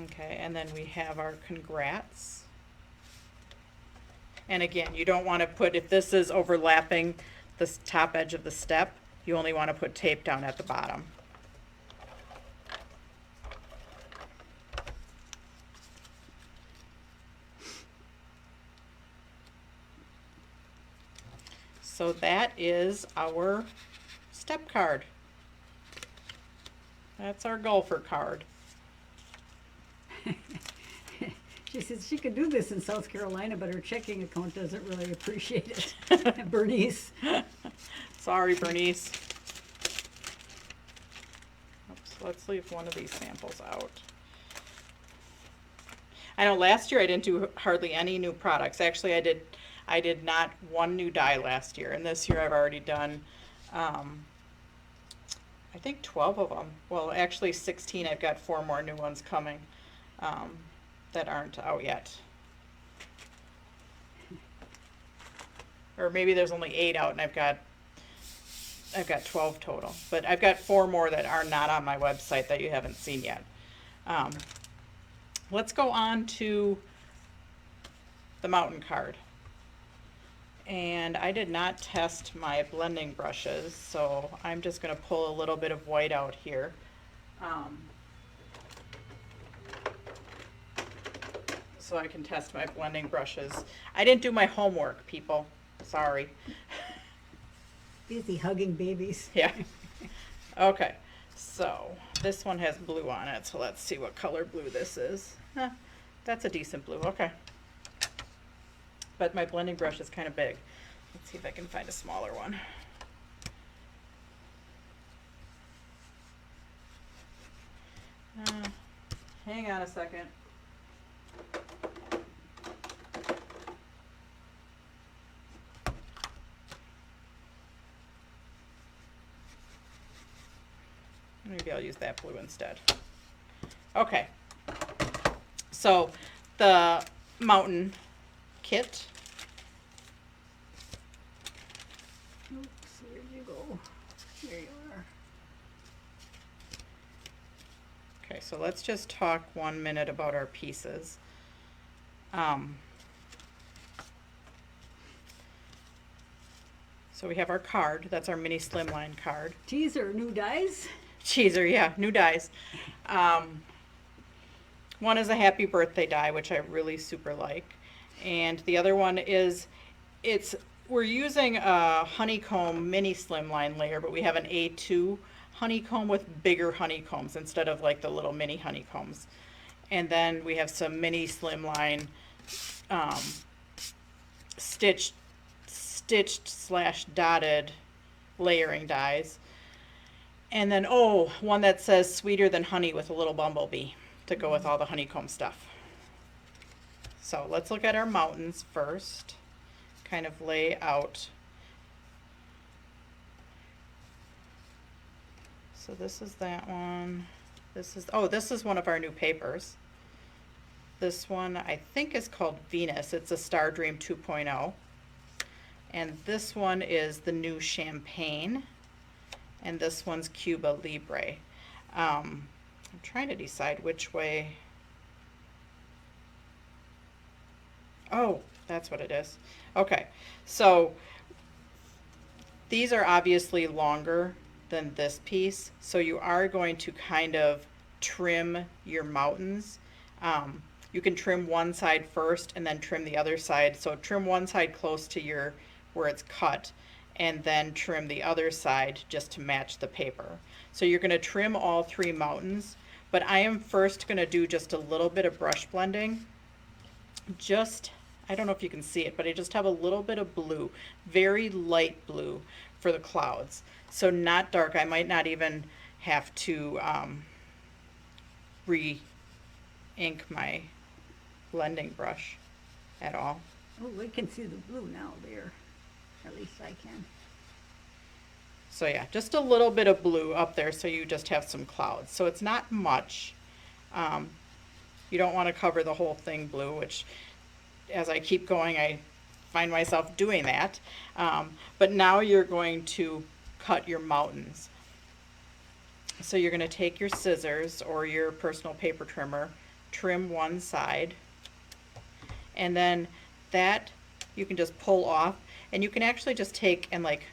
Okay, and then we have our congrats. And again, you don't want to put, if this is overlapping the top edge of the step, you only want to put tape down at the bottom. So that is our step card. That's our golfer card. She says she could do this in South Carolina, but her checking account doesn't really appreciate it. Bernice. Sorry, Bernice. Oops, let's leave one of these samples out. I know last year I didn't do hardly any new products. Actually, I did not one new die last year, and this year I've already done, I think 12 of them. Well, actually 16. I've got 4 more new ones coming that aren't out yet. Or maybe there's only 8 out, and I've got 12 total. But I've got 4 more that are not on my website that you haven't seen yet. Let's go on to the mountain card. And I did not test my blending brushes, so I'm just going to pull a little bit of white out here. So I can test my blending brushes. I didn't do my homework, people. Sorry. Busy hugging babies. Yeah. Okay, so this one has blue on it, so let's see what color blue this is. That's a decent blue, okay. But my blending brush is kind of big. Let's see if I can find a smaller one. Hang on a second. Maybe I'll use that blue instead. Okay. So the mountain kit. Oops, where'd you go? There you are. Okay, so let's just talk 1 minute about our pieces. So we have our card. That's our mini slimline card. Teaser, new dies? Cheeser, yeah, new dies. One is a happy birthday die, which I really super like. And the other one is, we're using a honeycomb mini slimline layer, but we have an A2 honeycomb with bigger honeycombs instead of like the little mini honeycombs. And then we have some mini slimline stitched / dotted layering dies. And then, one that says sweeter than honey with a little bumblebee to go with all the honeycomb stuff. So let's look at our mountains first. Kind of lay out So this is that one. This is one of our new papers. This one I think is called Venus. It's a Star Dream 2.0. And this one is the new Champagne. And this one's Cuba Libre. I'm trying to decide which way. Oh, that's what it is. Okay, so these are obviously longer than this piece, so you are going to kind of trim your mountains. You can trim one side first and then trim the other side. So trim one side close to your where it's cut, and then trim the other side just to match the paper. So you're going to trim all three mountains, but I am first going to do just a little bit of brush blending. I don't know if you can see it, but I just have a little bit of blue, very light blue for the clouds. So not dark. I might not even have to re-ink my blending brush at all. Oh, we can see the blue now there. At least I can. So yeah, just a little bit of blue up there so you just have some clouds. So it's not much. You don't want to cover the whole thing blue, which as I keep going, I find myself doing that. But now you're going to cut your mountains. So you're going to take your scissors or your personal paper trimmer, trim one side, and then that you can just pull off, and you can actually just take and like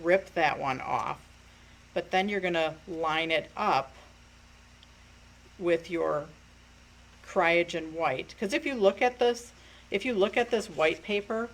rip that one off. But then you're going to line it up with your cryogen white. Because if you look at this white paper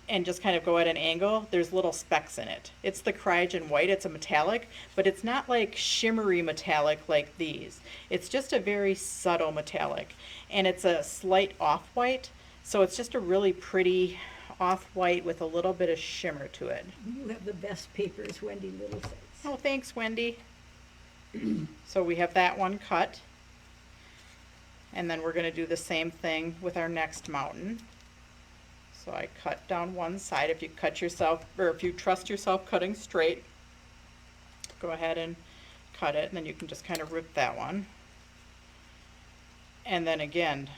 and just kind of go at an angle, there's little specks in it. It's the cryogen white, it's a metallic, but it's not like shimmery metallic like these. It's just a very subtle metallic, and it's a slight off-white, so it's just a really pretty off-white with a little bit of shimmer to it. You have the best papers, Wendy Little says. Oh, thanks, Wendy. So we have that one cut. And then we're going to do the same thing with our next mountain. So I cut down one side. If you cut yourself, or if you trust yourself cutting straight, go ahead and cut it, and then you can just kind of rip that one. And then again,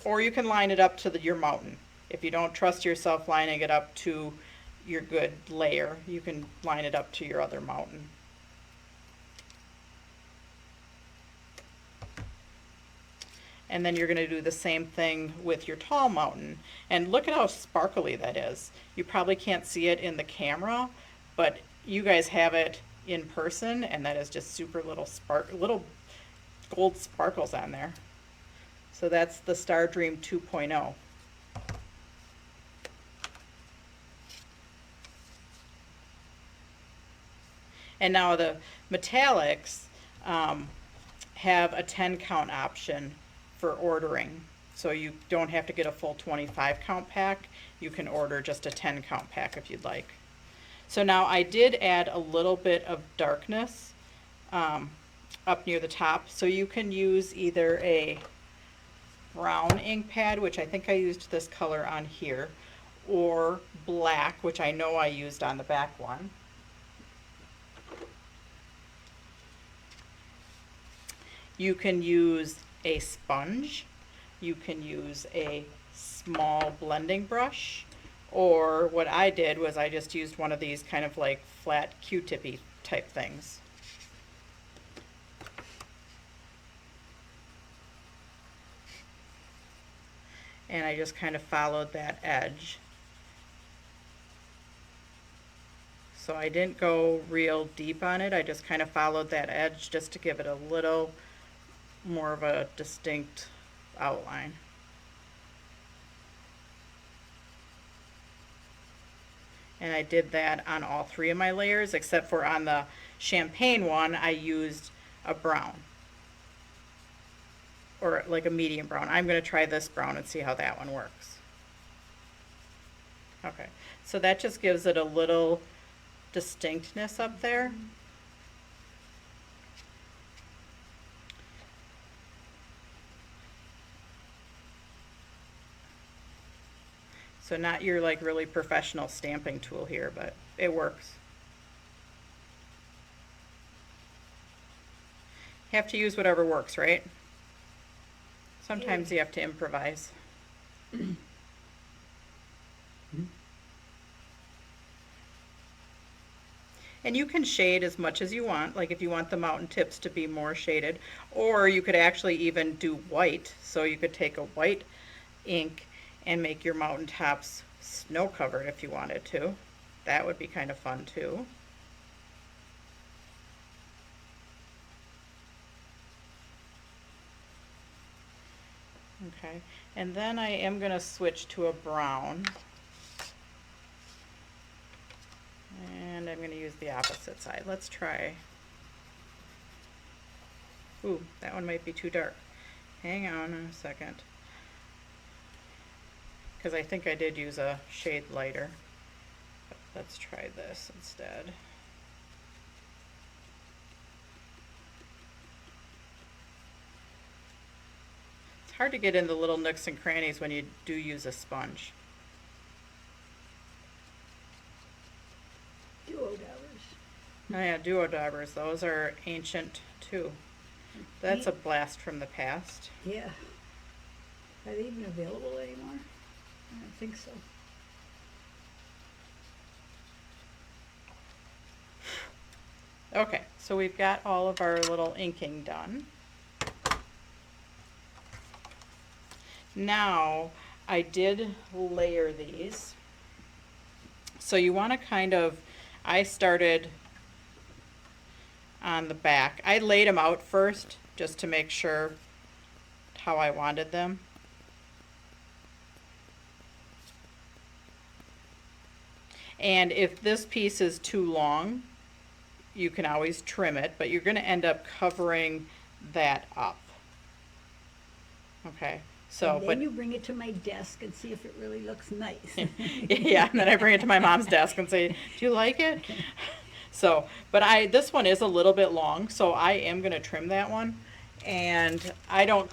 or you can line it up to your mountain. If you don't trust yourself lining it up to your good layer, you can line it up to your other mountain. And then you're going to do the same thing with your tall mountain. And look at how sparkly that is. You probably can't see it in the camera, but you guys have it in person, and that is just super little gold sparkles on there. So that's the Star Dream 2.0. And now the metallics have a 10 count option for ordering. So you don't have to get a full 25 count pack. You can order just a 10 count pack if you'd like. So now I did add a little bit of darkness up near the top. So you can use either a brown ink pad, which I think I used this color on here, or black, which I know I used on the back one. You can use a sponge, you can use a small blending brush, or what I did was I just used one of these kind of like flat Q-tippy type things. And I just kind of followed that edge. So I didn't go real deep on it, I just kind of followed that edge just to give it a little more of a distinct outline. And I did that on all three of my layers, except for on the champagne one, I used a brown, or like a medium brown. I'm going to try this brown and see how that one works. Okay, so that just gives it a little distinctness up there. So not your like really professional stamping tool here, but it works. You have to use whatever works, right? Sometimes you have to improvise. And you can shade as much as you want, like if you want the mountain tips to be more shaded, or you could actually even do white. So you could take a white ink and make your mountain tops snow covered if you wanted to. That would be kind of fun too. Okay, and then I am going to switch to a brown. And I'm going to use the opposite side. Let's try. Ooh, that one might be too dark. Hang on a second. Because I think I did use a shade lighter. But let's try this instead. It's hard to get in the little nooks and crannies when you do use a sponge. Duodabbers. Oh yeah, duodabbers. Those are ancient too. That's a blast from the past. Yeah. Are they even available anymore? I don't think so. Okay, so we've got all of our little inking done. Now, I did layer these. So you want to kind of, I started on the back. I laid them out first just to make sure how I wanted them. And if this piece is too long, you can always trim it, but you're going to end up covering that up. Okay, so and then you bring it to my desk and see if it really looks nice. yeah, and then I bring it to my mom's desk and say, "Do you like it?" So, but this one is a little bit long, so I am going to trim that one. And I don't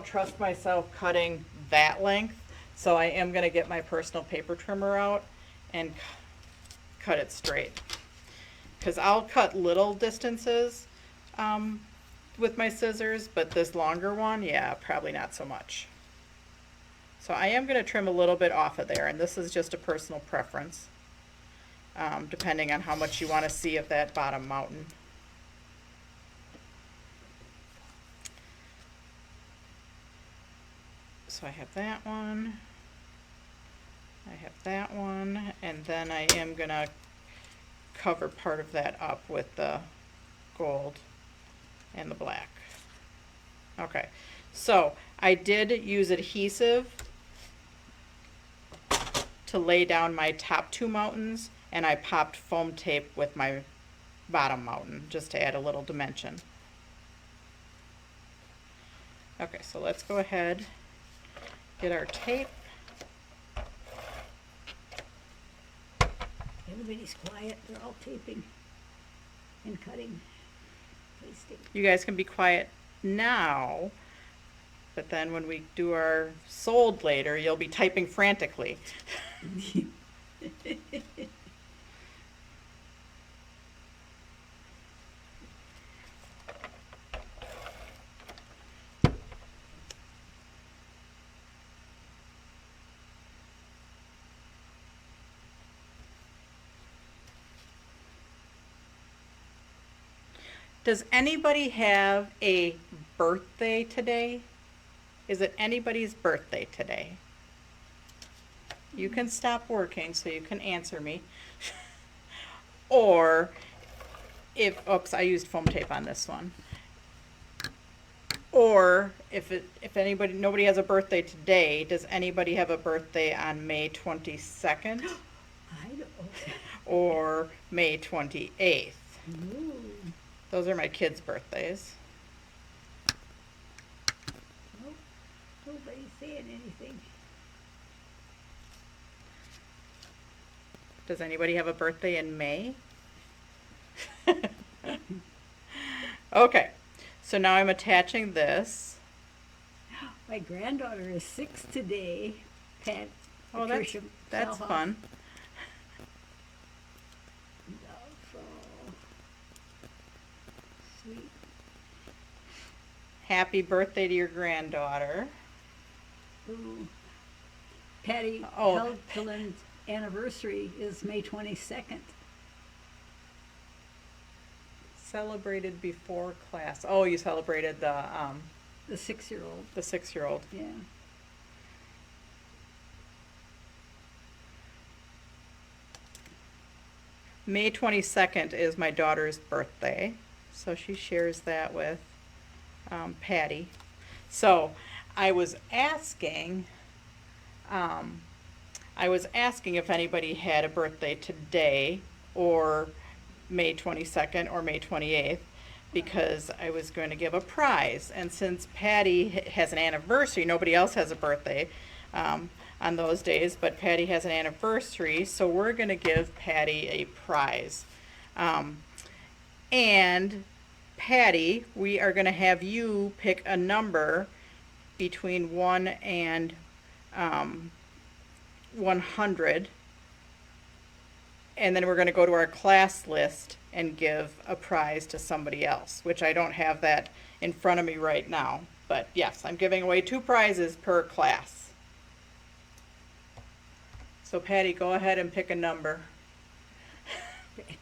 trust myself cutting that length, so I am going to get my personal paper trimmer out and cut it straight. Because I'll cut little distances with my scissors, but this longer one, yeah, probably not so much. So I am going to trim a little bit off of there, and this is just a personal preference, depending on how much you want to see of that bottom mountain. So I have that one, I have that one, and then I am going to cover part of that up with the gold and the black. Okay, so I did use adhesive to lay down my top two mountains, and I popped foam tape with my bottom mountain just to add a little dimension. Okay, so let's go ahead, get our tape. Everybody's quiet. They're all taping and cutting. Pasting. You guys can be quiet now, but then when we do our sold later, you'll be typing frantically. Does anybody have a birthday today? Is it anybody's birthday today? You can stop working so you can answer me. Or if, oops, I used foam tape on this one. Or if nobody has a birthday today, does anybody have a birthday on May 22nd I don't. or May 28th? Ooh. Those are my kids' birthdays. Nope. Nobody's saying anything. Does anybody have a birthday in May? Okay, so now I'm attaching this. My granddaughter is 6 today. Pat. Oh, Patricia that's Selhoff. fun. So sweet. Happy birthday to your granddaughter. Ooh. Patty Oh. Helgeland's anniversary is May 22nd. Celebrated before class. Oh, you celebrated The 6-year-old. the 6-year-old. Yeah. May 22nd is my daughter's birthday, so she shares that with Patty. So I was asking, if anybody had a birthday today or May 22nd or May 28th, because I was going to give a prize. And since Patty has an anniversary, nobody else has a birthday on those days, but Patty has an anniversary, so we're going to give Patty a prize. And Patty, we are going to have you pick a number between 1 and 100, and then we're going to go to our class list and give a prize to somebody else, which I don't have that in front of me right now. But yes, I'm giving away 2 prizes per class. So Patty, go ahead and pick a number.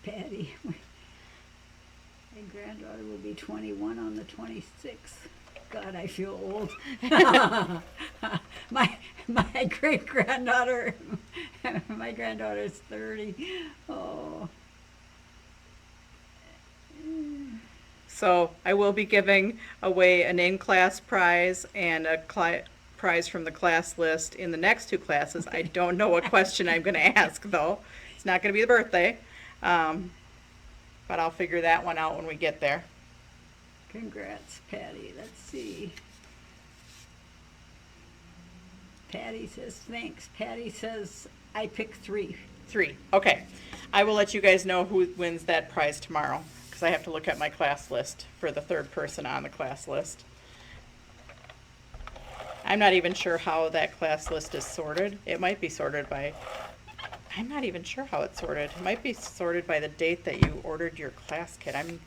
Patty, my granddaughter will be 21 on the 26th. God, I feel old. my great granddaughter, my granddaughter's 30. Oh. So I will be giving away an in-class prize and a prize from the class list in the next 2 classes. I don't know what question I'm going to ask, though. It's not going to be the birthday, but I'll figure that one out when we get there. Congrats, Patty. Let's see. Patty says thanks. Patty says I pick 3. 3. Okay. I will let you guys know who wins that prize tomorrow, because I have to look at my class list for the 3rd person on the class list. I'm not even sure how that class list is sorted. It might be sorted by, I'm not even sure how it's sorted. It might be sorted by the date that you ordered your class kit. I'm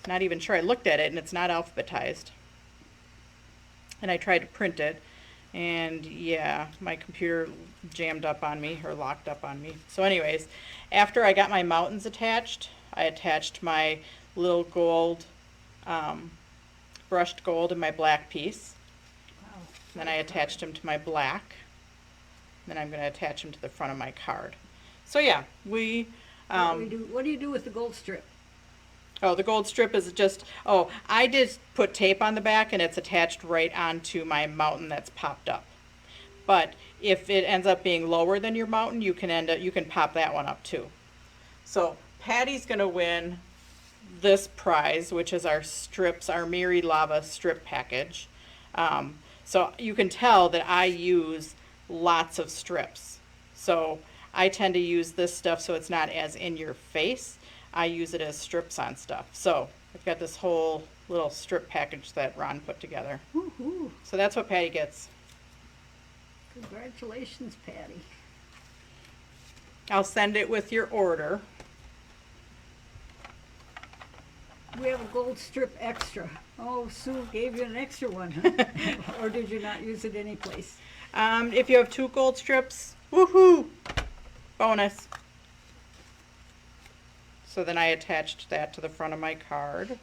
not even sure. I looked at it and it's not alphabetized. And I tried to print it, and yeah, my computer jammed up on me, or locked up on me. So anyways, after I got my mountains attached, I attached my little gold, brushed gold in my black piece. Wow. Then I attached them to my black. Then I'm going to attach them to the front of my card. So yeah, What do you do with the gold strip? Oh, the gold strip is just, I just put tape on the back and it's attached right onto my mountain that's popped up. But if it ends up being lower than your mountain, you can pop that one up too. So Patty's going to win this prize, which is our strips, our Miri Lava strip package. So you can tell that I use lots of strips. So I tend to use this stuff so it's not as in your face. I use it as strips on stuff. So I've got this whole little strip package that Ron put together. Woo-hoo. So that's what Patty gets. Congratulations, Patty. I'll send it with your order. We have a gold strip extra. Oh, Sue gave you an extra one, huh? Or did you not use it anyplace? If you have 2 gold strips, woohoo! Bonus. So then I attached that to the front of my card.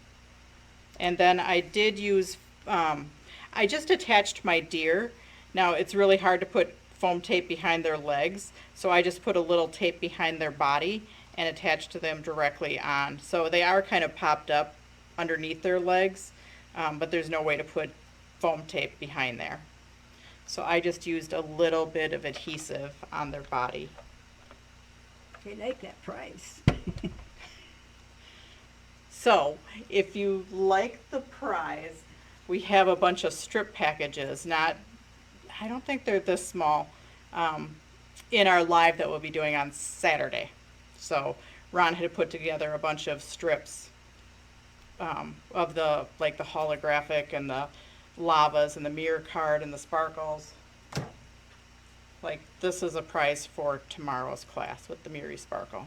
And then I did use, I just attached my deer. Now it's really hard to put foam tape behind their legs, so I just put a little tape behind their body and attached them directly on. So they are kind of popped up underneath their legs, but there's no way to put foam tape behind there. So I just used a little bit of adhesive on their body. They like that price. So, if you like the prize, we have a bunch of strip packages, I don't think they're this small, in our live that we'll be doing on Saturday. So, Ron had put together a bunch of strips of the holographic and the lavas and the mirror card and the sparkles. Like, this is a prize for tomorrow's class with the Miri Sparkle.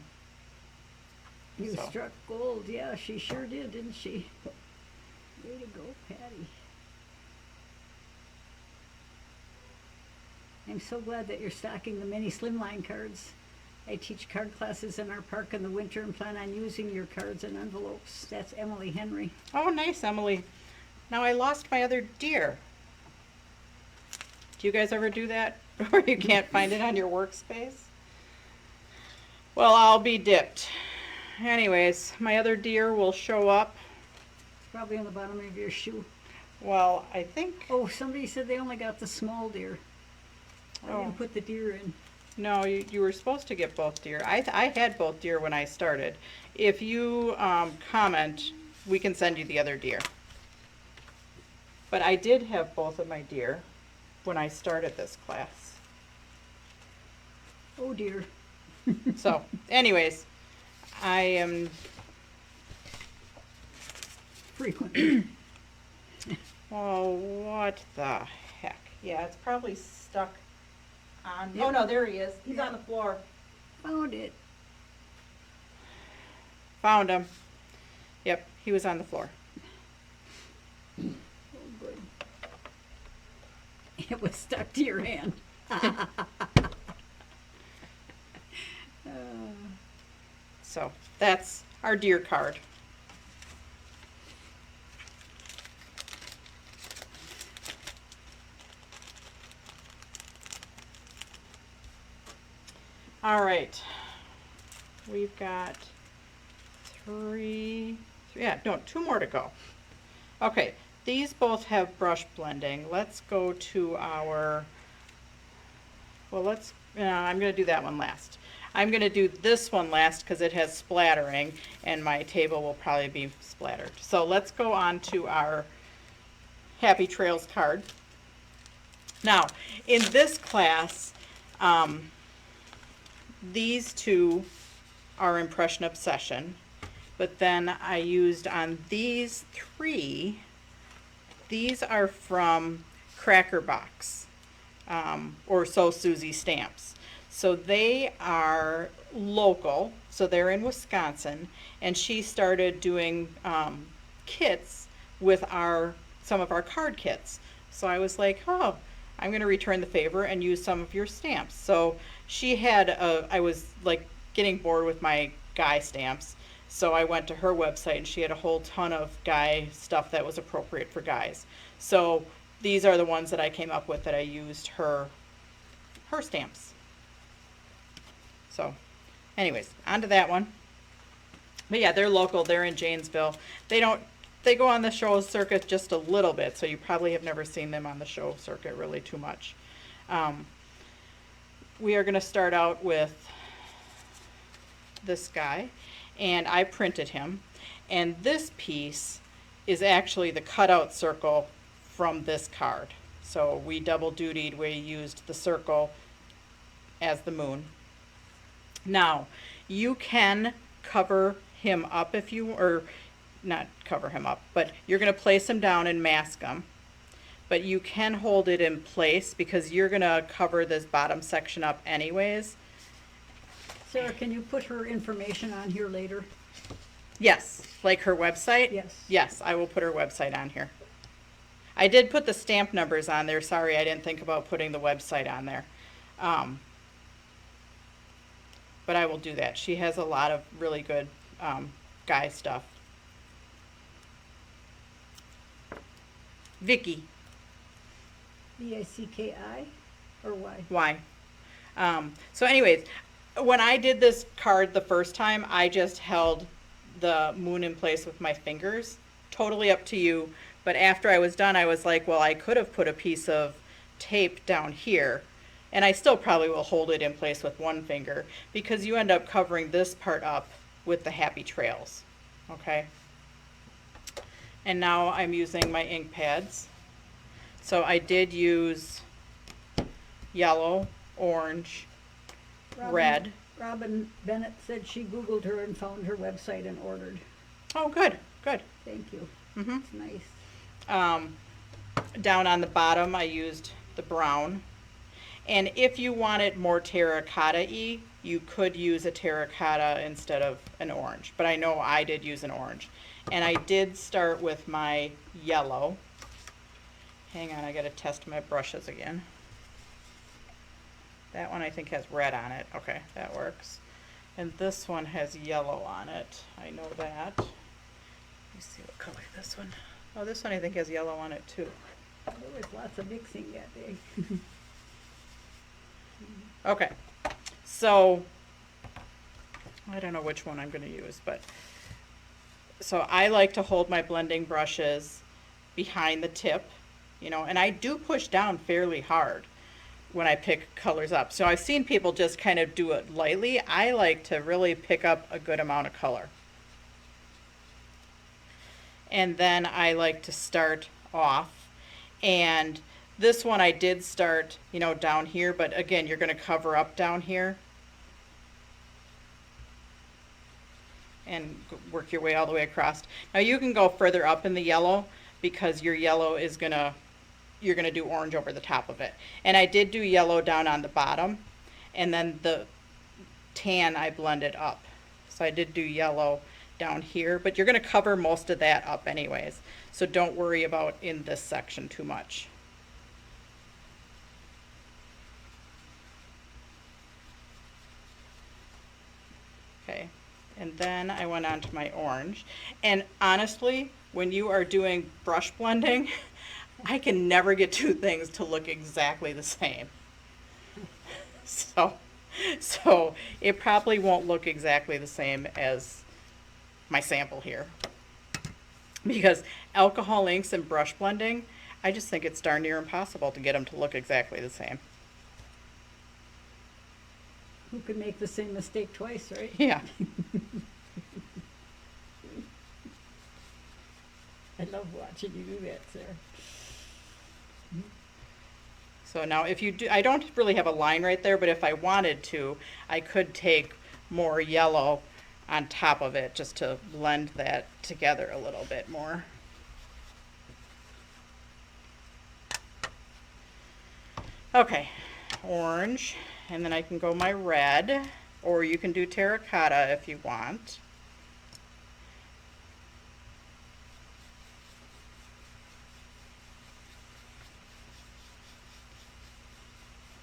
You So. struck gold. Yeah, she sure did, didn't she? Way to go, Patty. I'm so glad that you're stocking the mini slimline cards. I teach card classes in our park in the winter and plan on using your cards and envelopes. That's Emily Henry. Oh, nice, Emily. Now I lost my other deer. Do you guys ever do that? Or you can't find it on your workspace? Well, I'll be dipped. Anyways, my other deer will show up. It's probably on the bottom of your shoe. Well, I think... Oh, somebody said they only got the small deer. I Oh. didn't put the deer in. No, you were supposed to get both deer. I had both deer when I started. If you comment, we can send you the other deer. But I did have both of my deer when I started this class. Oh dear. So, anyways, I am... Frequently. Oh, what the heck? Yeah, it's probably stuck on... Yep. Oh, no, there he is. He's Yep. on the floor. Found it. Found him. Yep, he was on the floor. Oh, good. It was stuck to your hand. So, that's our deer card. All right, we've got two more to go. Okay, these both have brush blending. Let's go to our, I'm gonna do that one last. I'm gonna do this one last because it has splattering and my table will probably be splattered. So let's go on to our Happy Trails card. Now, in this class, these two are Impression Obsession, but then I used on these three, these are from Cracker Box, or So Susie Stamps. So they are local, so they're in Wisconsin, and she started doing kits with some of our card kits. So I was like, oh, I'm going to return the favor and use some of your stamps. So she had I was like getting bored with my guy stamps, so I went to her website and she had a whole ton of guy stuff that was appropriate for guys. So these are the ones that I came up with that I used her stamps. So anyways, on to that one. But yeah, they're local, they're in Janesville. They go on the show circuit just a little bit, so you probably have never seen them on the show circuit really too much. We are going to start out with this guy, and I printed him. And this piece is actually the cutout circle from this card. So we double dutied, we used the circle as the moon. Now, you can cover him up if you, or not cover him up, but you're going to place him down and mask him. But you can hold it in place because you're going to cover this bottom section up anyways. Sarah, can you put her information on here later? Yes, like her website? Yes. Yes, I will put her website on here. I did put the stamp numbers on there. Sorry, I didn't think about putting the website on there. But I will do that. She has a lot of really good guy stuff. Vicky. V-I-C-K-I or Y? Why? So anyways, when I did this card the first time, I just held the moon in place with my fingers. Totally up to you. But after I was done, I was like, well, I could have put a piece of tape down here. And I still probably will hold it in place with one finger because you end up covering this part up with the Happy Trails. Okay? And now I'm using my ink pads. So I did use yellow, orange, red. Robin Bennett said she Googled her and found her website and ordered. Oh, good, good. Thank you. Mm-hmm. It's nice. Down on the bottom, I used the brown. And if you want it more terracotta-y, you could use a terracotta instead of an orange. But I know I did use an orange. And I did start with my yellow. Hang on, I gotta test my brushes again. That one I think has red on it. Okay, that works. And this one has yellow on it. I know that. Let me see what color this one. Oh, this one I think has yellow on it too. There was lots of mixing that day. Okay, so I don't know which one I'm going to use, but so I like to hold my blending brushes behind the tip, you know, and I do push down fairly hard when I pick colors up. So I've seen people just kind of do it lightly. I like to really pick up a good amount of color. And then I like to start off, and this one I did start, you know, down here, but again, you're going to cover up down here and work your way all the way across. Now you can go further up in the yellow because your yellow is you're gonna do orange over the top of it. And I did do yellow down on the bottom, and then the tan I blended up. So I did do yellow down here, but you're gonna cover most of that up anyways. So don't worry about in this section too much. Okay, and then I went on to my orange. And honestly, when you are doing brush blending, I can never get two things to look exactly the same. So it probably won't look exactly the same as my sample here. Because alcohol inks and brush blending, I just think it's darn near impossible to get them to look exactly the same. Who could make the same mistake twice, right? Yeah. I love watching you do that, Sarah. So now if you do, I don't really have a line right there, but if I wanted to, I could take more yellow on top of it just to blend that together a little bit more. Okay, orange, and then I can go my red, or you can do terracotta if you want.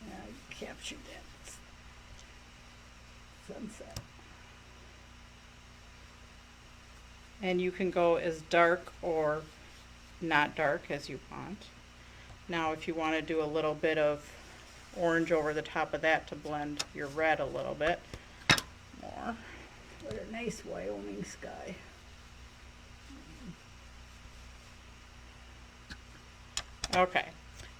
I captured that sunset. And you can go as dark or not dark as you want. Now if you want to do a little bit of orange over the top of that to blend your red a little bit more. What a nice Wyoming sky. Okay,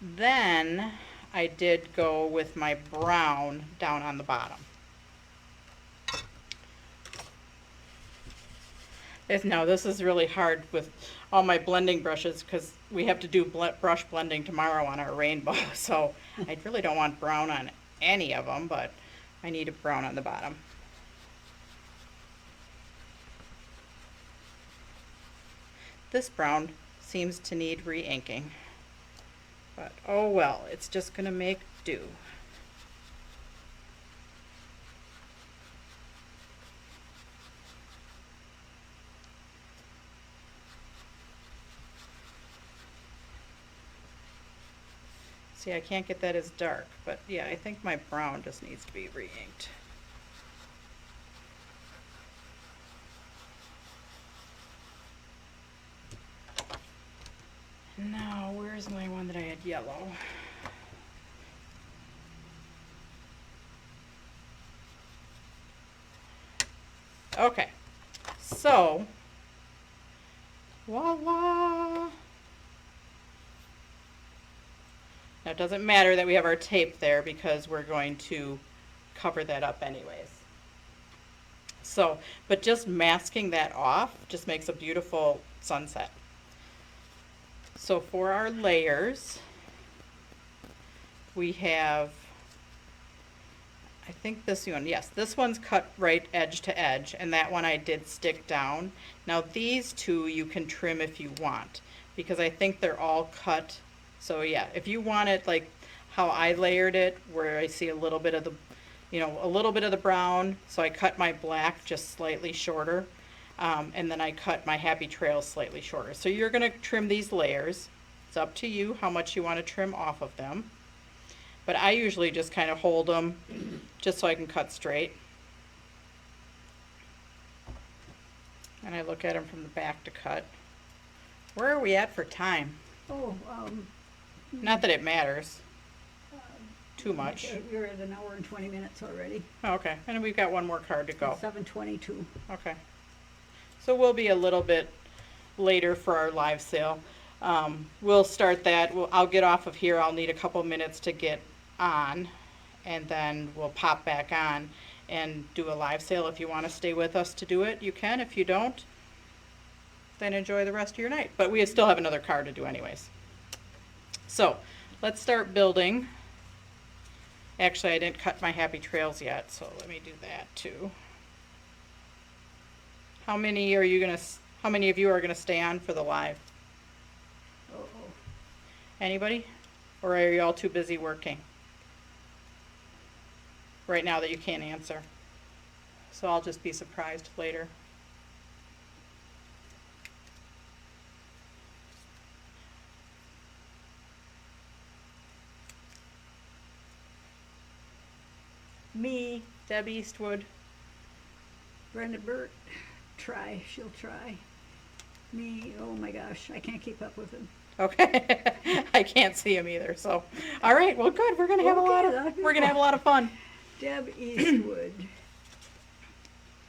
then I did go with my brown down on the bottom. Now this is really hard with all my blending brushes because we have to do brush blending tomorrow on our rainbow. So I really don't want brown on any of them, but I need a brown on the bottom. This brown seems to need re-inking, but oh well, it's just gonna make do. See, I can't get that as dark, but yeah, I think my brown just needs to be re-inked. Now, where's my one that I had yellow? Okay, so, voila! Now, it doesn't matter that we have our tape there because we're going to cover that up anyways. So, but just masking that off just makes a beautiful sunset. So for our layers, we have, I think this one, yes, this one's cut right edge to edge, and that one I did stick down. Now these two you can trim if you want, because I think they're all cut. So yeah, if you want it like how I layered it, where I see a little bit of the, you know, a little bit of the brown, so I cut my black just slightly shorter, and then I cut my Happy Trails slightly shorter. So you're gonna trim these layers. It's up to you how much you want to trim off of them. But I usually just kind of hold them just so I can cut straight. And I look at them from the back to cut. Where are we at for time? Oh, Not that it matters too much. You're at an hour and 20 minutes already. Oh, okay, and we've got one more card to go. 7:22. Okay. So we'll be a little bit later for our live sale. We'll start that. I'll get off of here. I'll need a couple minutes to get on, and then we'll pop back on and do a live sale. If you want to stay with us to do it, you can. If you don't, then enjoy the rest of your night. But we still have another card to do anyways. So let's start building. Actually, I didn't cut my happy trails yet, so let me do that too. How many of you are gonna stay on for the live? Oh, Anybody? Or are you all too busy working right now that you can't answer? So I'll just be surprised later. Me, Deb Eastwood. Brenda Burt, she'll try. Me, oh my gosh, I can't keep up with him. Okay. I can't see him either, so. All right, well, good. We're gonna have a lot of fun. Deb Eastwood.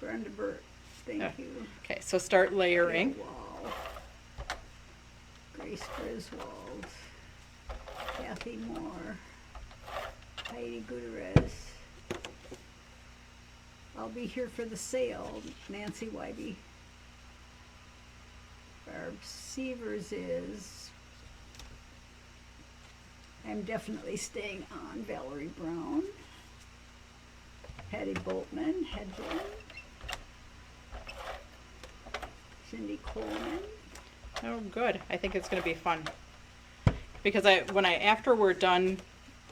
Brenda Burt, thank you. Okay, so start layering. Gail Wall. Grace Griswold. Kathy Moore. Heidi Gutierrez. I'll be here for the sale. Nancy Wybe. Barb Severs is. I'm definitely staying on. Valerie Brown. Patty Boltman. Hedlund. Cindy Coleman. Oh, good. I think it's gonna be fun. Because after we're done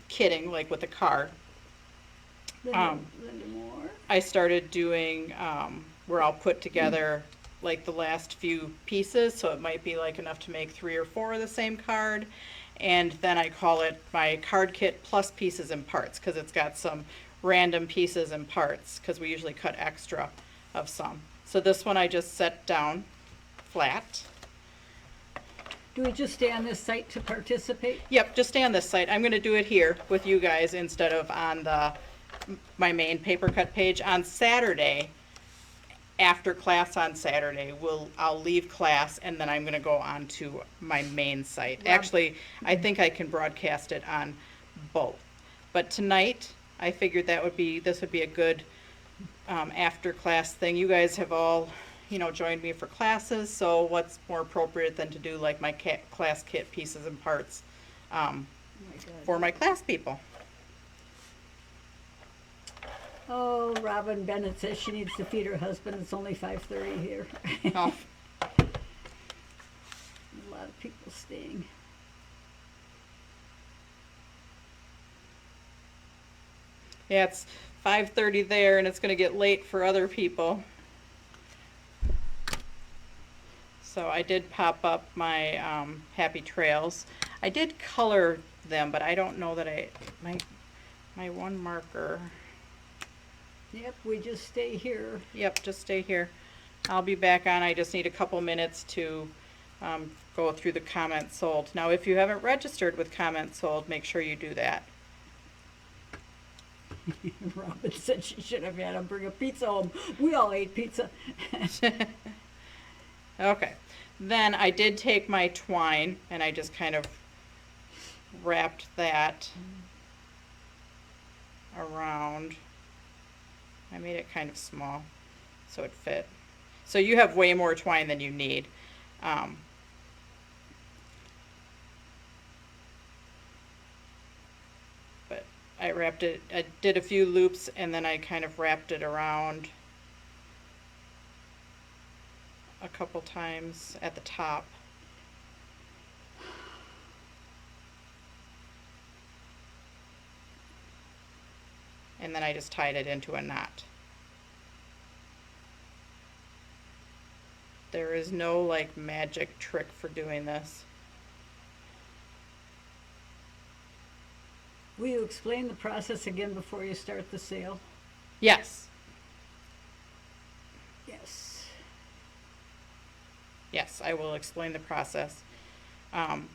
kidding, like with the card, Linda Moore. I started doing where I'll put together like the last few pieces, so it might be like enough to make 3 or 4 of the same card, and then I call it my card kit plus pieces and parts, because it's got some random pieces and parts, because we usually cut extra of some. So this one I just set down flat. Do we just stay on this site to participate? Yep, just stay on this site. I'm going to do it here with you guys instead of on my main paper cut page. On Saturday, after class on Saturday, I'll leave class and then I'm going to go on to my main site. Wow. Actually, I think I can broadcast it on both. But tonight, I figured this would be a good after class thing. You guys have all, joined me for classes, so what's more appropriate than to do like my class kit pieces and parts for my class people. Oh, Robin Bennett says she needs to feed her husband. It's only 5:30 here. Oh. A lot of people staying. Yeah, it's 5:30 there, and it's going to get late for other people. So I did pop up my happy trails. I did color them, but I don't know that my one marker. Yep, we just stay here. Yep, just stay here. I'll be back on. I just need a couple minutes to go through the comments sold. Now, if you haven't registered with comments sold, make sure you do that. Robin said she should have had him bring a pizza home. We all ate pizza. Okay. Then I did take my twine and I just kind of wrapped that around. I made it kind of small so it fit. So you have way more twine than you need. But I wrapped it, I did a few loops and then I kind of wrapped it around a couple times at the top. And then I just tied it into a knot. There is no like magic trick for doing this. Will you explain the process again before you start the sale? Yes. Yes. Yes, I will explain the process. Um,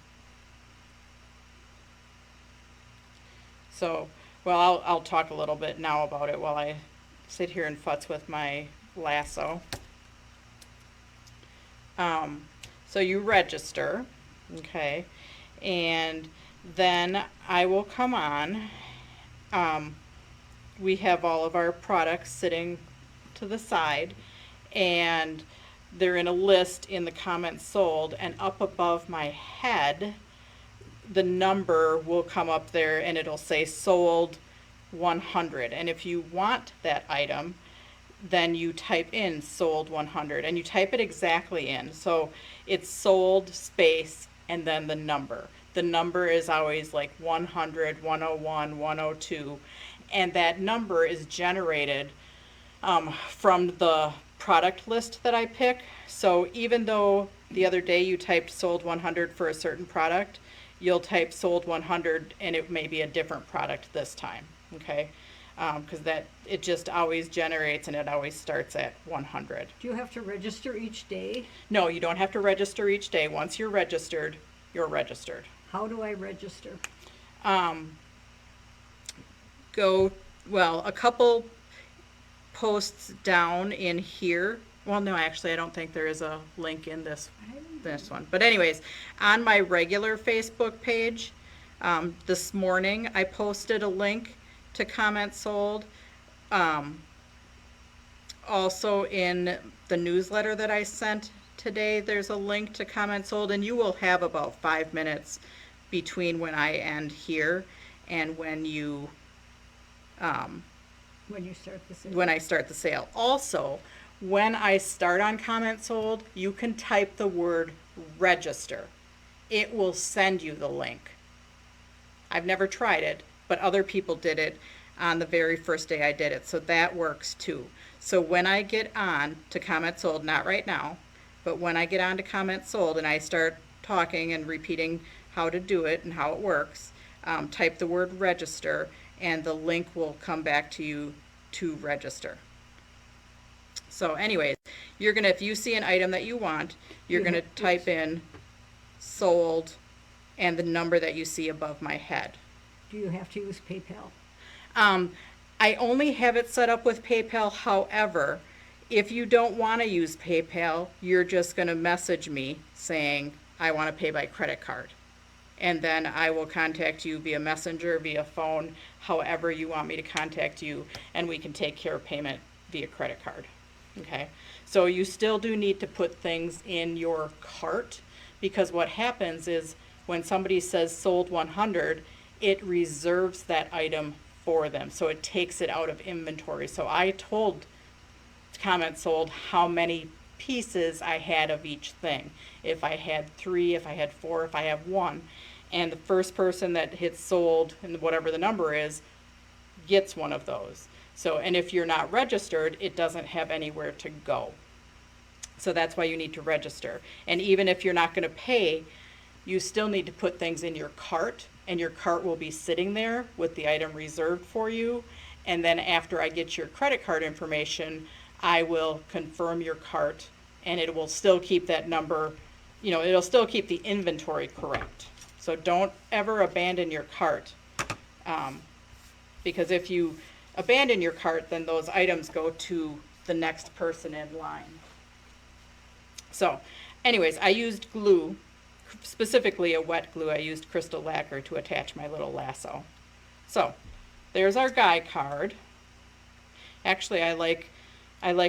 so, well, I'll talk a little bit now about it while I sit here and futz with my lasso. So you register, okay, and then I will come on. Um, we have all of our products sitting to the side, and they're in a list in the comments sold, and up above my head, the number will come up there and it'll say sold 100. And if you want that item, then you type in sold 100 and you type it exactly in. So it's sold space and then the number. The number is always like 100, 101, 102, and that number is generated from the product list that I pick. So even though the other day you typed sold 100 for a certain product, you'll type sold 100 and it may be a different product this time, okay? Because that it just always generates and it always starts at 100. Do you have to register each day? No, you don't have to register each day. Once you're registered, you're registered. How do I register? Go, well, a couple posts down in here. Well, no, actually, I don't think there is a link in this one. But anyways, on my regular Facebook page, this morning I posted a link to comment sold. Also in the newsletter that I sent today, there's a link to comment sold, and you will have about 5 minutes between when I end here and when you When you start the sale? when I start the sale. Also, when I start on comment sold, you can type the word register. It will send you the link. I've never tried it, but other people did it on the very first day I did it, so that works too. So when I get on to comment sold, not right now, but when I get on to comment sold and I start talking and repeating how to do it and how it works, type the word register and the link will come back to you to register. So anyways, you're gonna, if you see an item that you want, you're gonna type in sold and the number that you see above my head. Do you have to use PayPal? I only have it set up with PayPal. However, if you don't want to use PayPal, you're just going to message me saying, I want to pay by credit card. And then I will contact you via messenger, via phone, however you want me to contact you, and we can take care of payment via credit card. Okay? So you still do need to put things in your cart, because what happens is when somebody says sold 100, it reserves that item for them. So it takes it out of inventory. So I told comment sold how many pieces I had of each thing. If I had 3, if I had 4, if I have 1. And the first person that hits sold, and whatever the number is, gets one of those. So, and if you're not registered, it doesn't have anywhere to go. So that's why you need to register. And even if you're not going to pay, you still need to put things in your cart, and your cart will be sitting there with the item reserved for you. And then after I get your credit card information, I will confirm your cart, and it will still keep that number, you know, it'll still keep the inventory correct. So don't ever abandon your cart, because if you abandon your cart, then those items go to the next person in line. So anyways, I used glue, specifically a wet glue. I used crystal lacquer to attach my little lasso. So there's our guy card. Actually, I like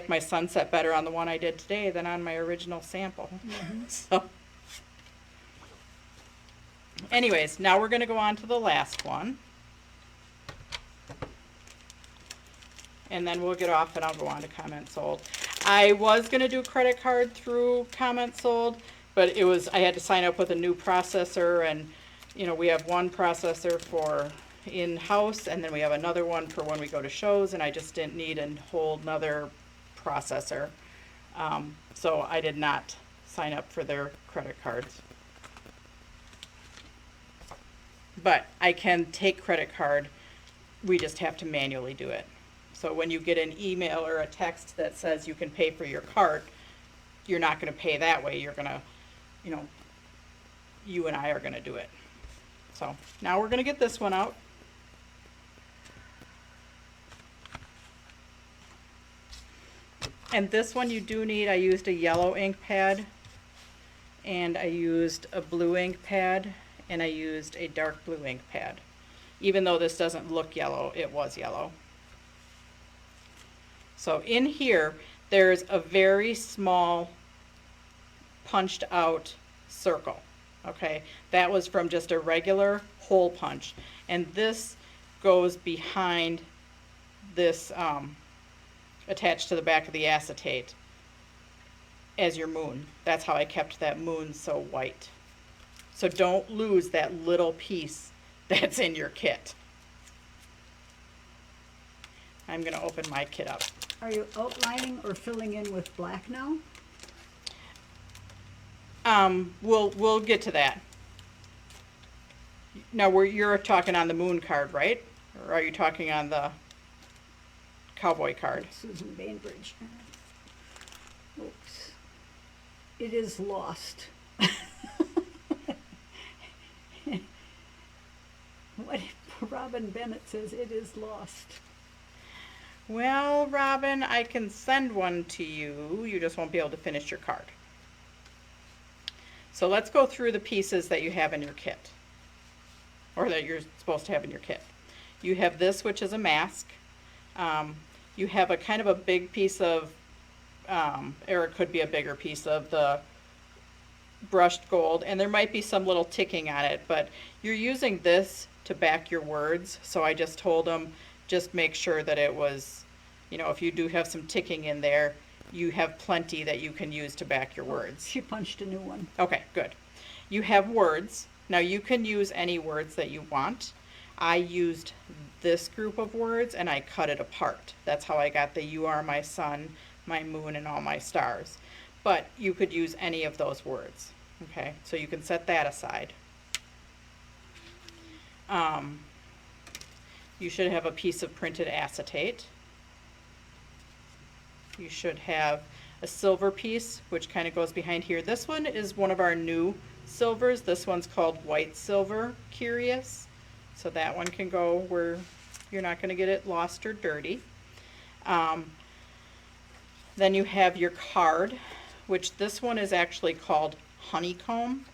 my sunset better on the one I did today than on my original sample. So anyways, now we're going to go on to the last one. And then we'll get off and I'll go on to comment sold. I was going to do credit card through comment sold, but I had to sign up with a new processor, and you know, we have one processor for in-house and then we have another one for when we go to shows, and I just didn't need a whole nother processor. So I did not sign up for their credit cards. but I can take credit card. We just have to manually do it. So when you get an email or a text that says you can pay for your cart, you're not going to pay that way. You're going to, you know, you and I are going to do it. So now we're going to get this one out. And this one you do need, I used a yellow ink pad, and I used a blue ink pad, and I used a dark blue ink pad. Even though this doesn't look yellow, it was yellow. So in here, there's a very small punched out circle, okay? That was from just a regular hole punch. And this goes behind this, attached to the back of the acetate as your moon. That's how I kept that moon so white. So don't lose that little piece that's in your kit. I'm going to open my kit up. Are you outlining or filling in with black now? We'll get to that. Now you're talking on the moon card, right? Or are you talking on the cowboy card? Susan Bainbridge. Oops. It is lost. What Robin Bennett says, it is lost. Well, Robin, I can send one to you. You just won't be able to finish your card. So let's go through the pieces that you have in your kit, or that you're supposed to have in your kit. You have this, which is a mask. You have a kind of a big piece of, or it could be a bigger piece of the brushed gold, and there might be some little ticking on it, but you're using this to back your words. So I just told them, just make sure that it was, you know, if you do have some ticking in there, you have plenty that you can use to back your words. She punched a new one. Okay, good. You have words. Now you can use any words that you want. I used this group of words and I cut it apart. That's how I got the "You are my sun, my moon, and all my stars." But you could use any of those words. Okay, so you can set that aside. You should have a piece of printed acetate. You should have a silver piece, which kind of goes behind here. This one is one of our new silvers. This one's called white silver curious. So that one can go where you're not going to get it lost or dirty. Then you have your card, which this one is actually called honeycomb.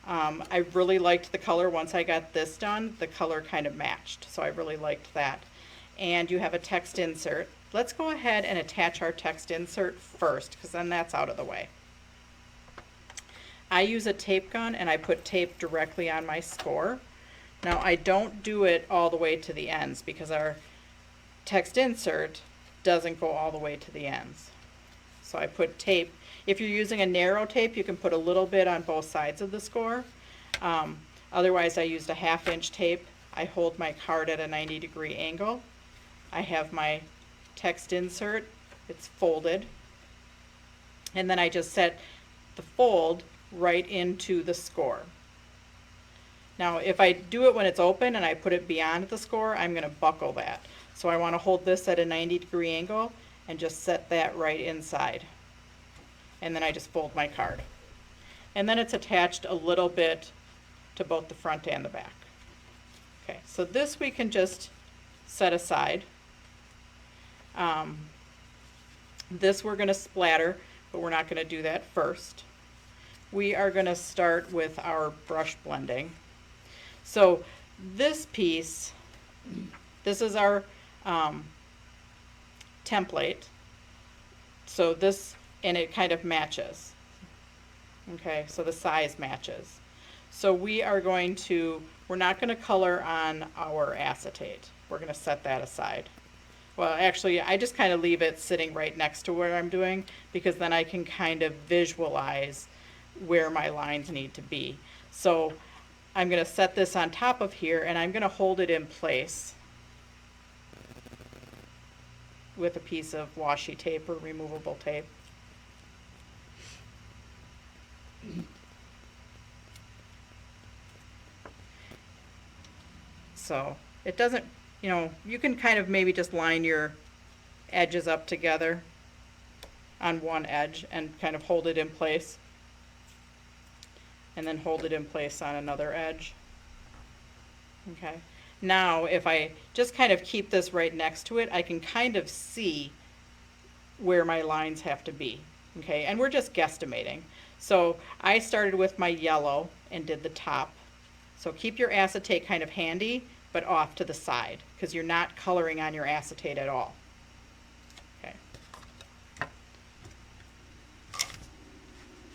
I really liked the color. Once I got this done, the color kind of matched, so I really liked that. And you have a text insert. Let's go ahead and attach our text insert first, because then that's out of the way. I use a tape gun and I put tape directly on my score. Now I don't do it all the way to the ends because our text insert doesn't go all the way to the ends. So I put tape. If you're using a narrow tape, you can put a little bit on both sides of the score. Otherwise, I used a 1/2 inch tape. I hold my card at a 90-degree angle. I have my text insert. It's folded. And then I just set the fold right into the score. Now, if I do it when it's open and I put it beyond the score, I'm going to buckle that. So I want to hold this at a 90-degree angle and just set that right inside. And then I just fold my card. And then it's attached a little bit to both the front and the back. Okay, so this we can just set aside. This we're going to splatter, but we're not going to do that first. We are going to start with our brush blending. So this piece, this is our template. So this, and it kind of matches. Okay, so the size matches. So we are going to, we're not going to color on our acetate. We're going to set that aside. Well, actually, I just kind of leave it sitting right next to where I'm doing, because then I can kind of visualize where my lines need to be. So I'm going to set this on top of here, and I'm going to hold it in place with a piece of washi tape or removable tape. So it doesn't, you can kind of maybe just line your edges up together on one edge and kind of hold it in place. And then hold it in place on another edge. Okay. Now, if I just kind of keep this right next to it, I can kind of see where my lines have to be. Okay, and we're just guesstimating. So I started with my yellow and did the top. So keep your acetate kind of handy, but off to the side, because you're not coloring on your acetate at all. Okay.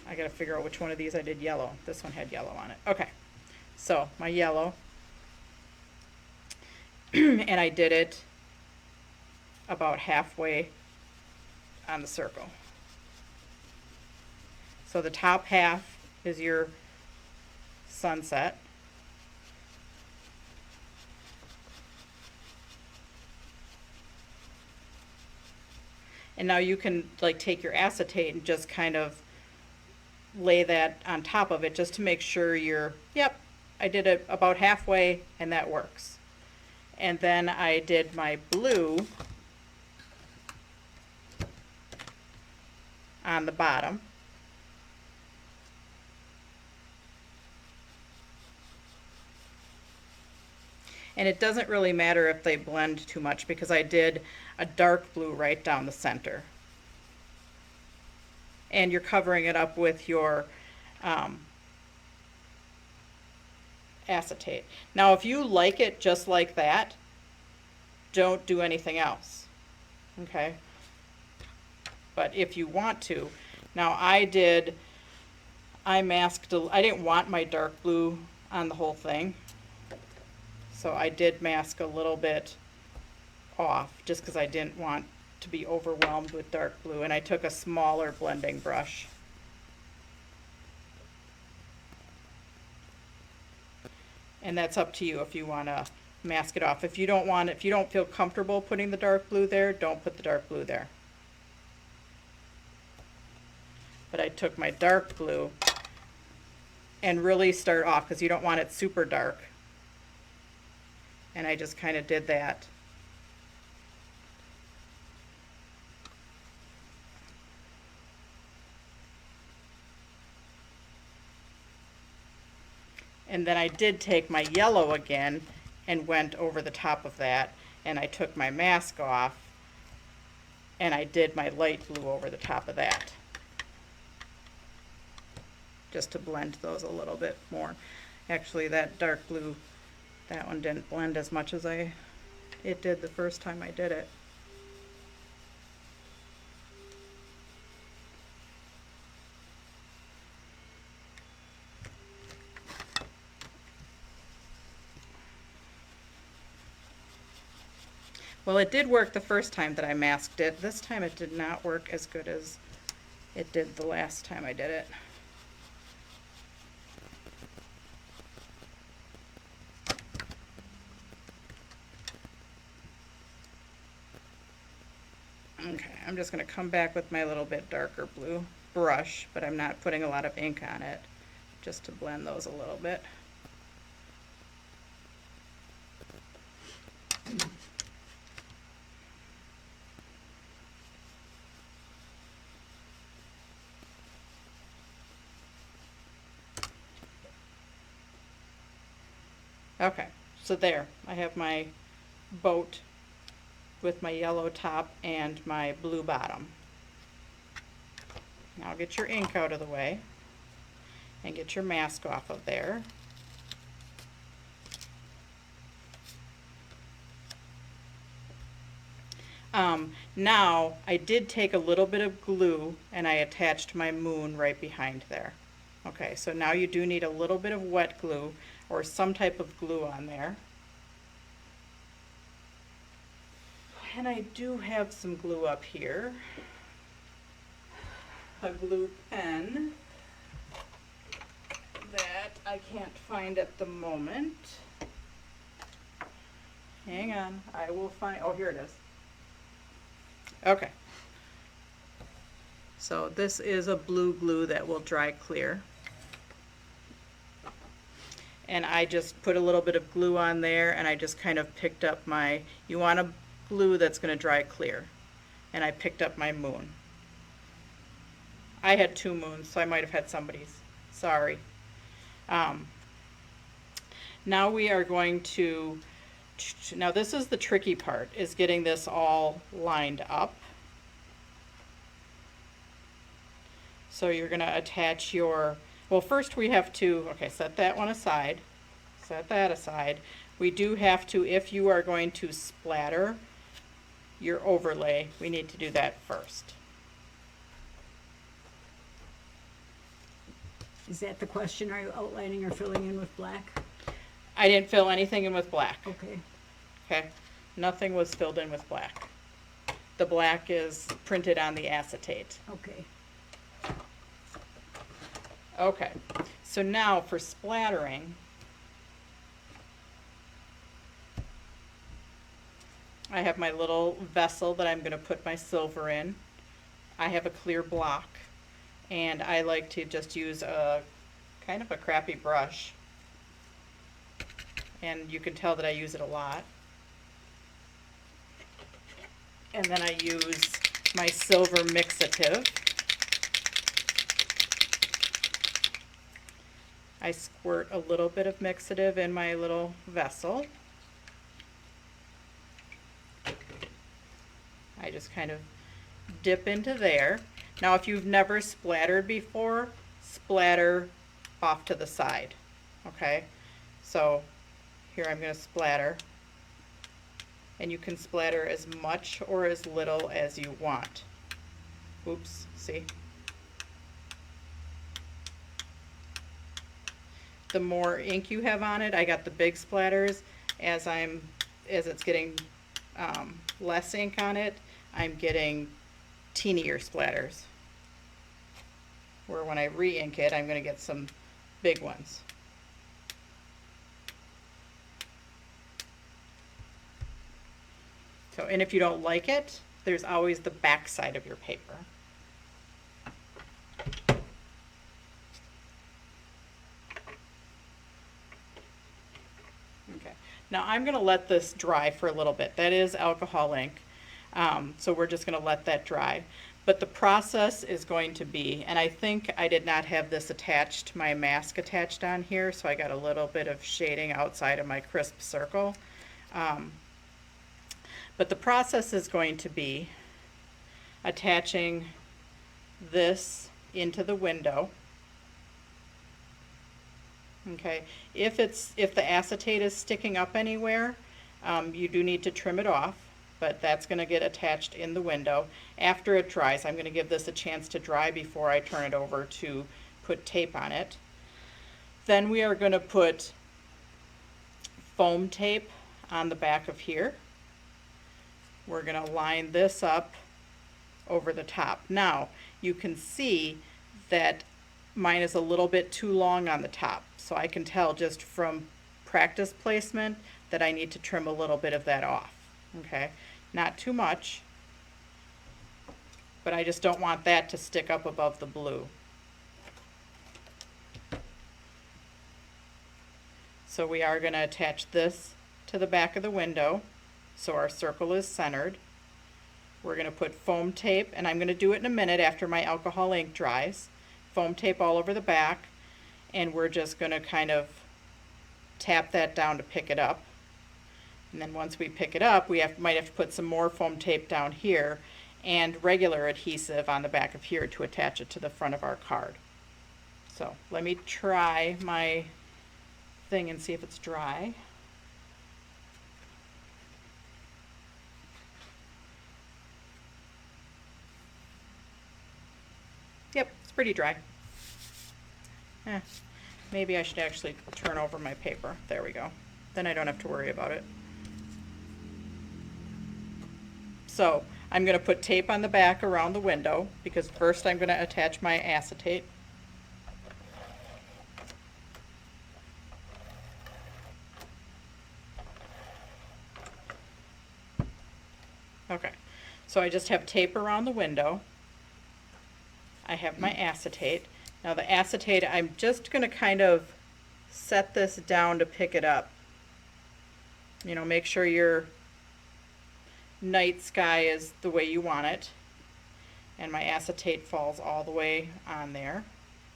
I gotta figure out which one of these I did yellow. This one had yellow on it. Okay, so my yellow, and I did it about halfway on the circle. So the top half is your sunset. And now you can like take your acetate and just kind of lay that on top of it just to make sure you're, yep, I did it about halfway and that works. And then I did my blue on the bottom. And it doesn't really matter if they blend too much because I did a dark blue right down the center. And you're covering it up with your acetate. Now, if you like it just like that, don't do anything else. Okay? But if you want to, now I masked, I didn't want my dark blue on the whole thing. So I did mask a little bit off just because I didn't want to be overwhelmed with dark blue, and I took a smaller blending brush. And that's up to you if you want to mask it off. If you don't feel comfortable putting the dark blue there, don't put the dark blue there. But I took my dark blue and really start off because you don't want it super dark. And I just kind of did that. And then I did take my yellow again and went over the top of that, and I took my mask off and I did my light blue over the top of that, just to blend those a little bit more. Actually, that dark blue, that one didn't blend as much as it did the first time I did it. Well, it did work the first time that I masked it. This time it did not work as good as it did the last time I did it. Okay, I'm just going to come back with my little bit darker blue brush, but I'm not putting a lot of ink on it, just to blend those a little bit. Okay, so there, I have my boat with my yellow top and my blue bottom. Now get your ink out of the way and get your mask off of there. Now I did take a little bit of glue and I attached my moon right behind there. Okay, so now you do need a little bit of wet glue or some type of glue on there. And I do have some glue up here. A glue pen that I can't find at the moment. Hang on, I will find, oh, here it is. Okay. So this is a blue glue that will dry clear. and I just put a little bit of glue on there, and I just kind of picked up my, you want a glue that's going to dry clear, and I picked up my moon. I had 2 moons, so I might have had somebody's. Sorry. Now we are going to, now this is the tricky part, is getting this all lined up. So you're going to attach your, well, first we have to, okay, set that one aside. Set that aside. We do have to, if you are going to splatter your overlay, we need to do that first. Is that the question? Are you outlining or filling in with black? I didn't fill anything in with black. Okay. Okay, nothing was filled in with black. The black is printed on the acetate. Okay. Okay, so now for splattering, I have my little vessel that I'm going to put my silver in. I have a clear block, and I like to just use a kind of a crappy brush, and you can tell that I use it a lot. And then I use my silver mixative. I squirt a little bit of mixative in my little vessel. I just kind of dip into there. Now if you've never splattered before, splatter off to the side. Okay, so here I'm going to splatter. And you can splatter as much or as little as you want. Oops, see? The more ink you have on it, I got the big splatters. As it's getting less ink on it, I'm getting teenier splatters. Where when I re-ink it, I'm going to get some big ones. So, and if you don't like it, there's always the back side of your paper. Okay, now I'm going to let this dry for a little bit. That is alcohol ink, so we're just going to let that dry. But the process is going to be, and I think I did not have this attached, my mask attached on here, so I got a little bit of shading outside of my crisp circle. But the process is going to be attaching this into the window. Okay, if the acetate is sticking up anywhere, you do need to trim it off, but that's going to get attached in the window. After it dries, I'm going to give this a chance to dry before I turn it over to put tape on it. Then we are going to put foam tape on the back of here. We're going to line this up over the top. Now, you can see that mine is a little bit too long on the top, so I can tell just from practice placement that I need to trim a little bit of that off. Okay, not too much, but I just don't want that to stick up above the blue. So we are going to attach this to the back of the window. So our circle is centered. We're going to put foam tape, and I'm going to do it in a minute after my alcohol ink dries. Foam tape all over the back, and we're just going to kind of tap that down to pick it up. And then once we pick it up, we might have to put some more foam tape down here and regular adhesive on the back of here to attach it to the front of our card. So let me try my thing and see if it's dry. Yep, it's pretty dry. Maybe I should actually turn over my paper. There we go. Then I don't have to worry about it. So I'm going to put tape on the back around the window because first I'm going to attach my acetate. Okay, so I just have tape around the window. I have my acetate. Now the acetate, I'm just going to kind of set this down to pick it up. You know, make sure your night sky is the way you want it. And my acetate falls all the way on there.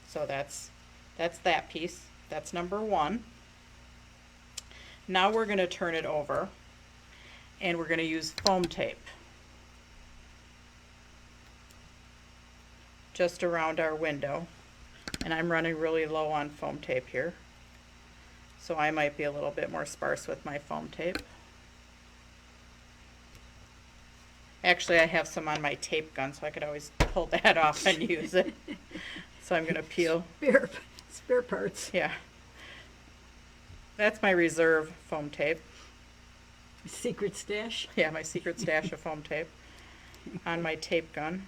So that's that piece. That's number one. Now we're going to turn it over and we're going to use foam tape just around our window. And I'm running really low on foam tape here, so I might be a little bit more sparse with my foam tape. Actually, I have some on my tape gun, so I could always pull that off and use it. So I'm going to peel. Spare parts. Yeah. That's my reserve foam tape. Secret stash. Yeah, my secret stash of foam tape on my tape gun.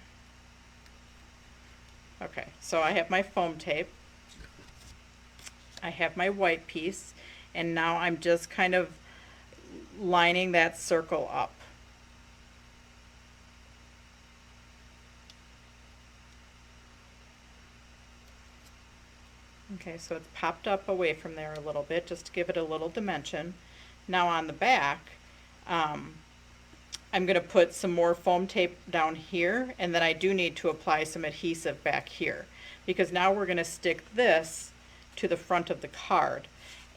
Okay, so I have my foam tape. I have my white piece, and now I'm just kind of lining that circle up. Okay, so it's popped up away from there a little bit just to give it a little dimension. Now on the back, I'm going to put some more foam tape down here, and then I do need to apply some adhesive back here, because now we're going to stick this to the front of the card.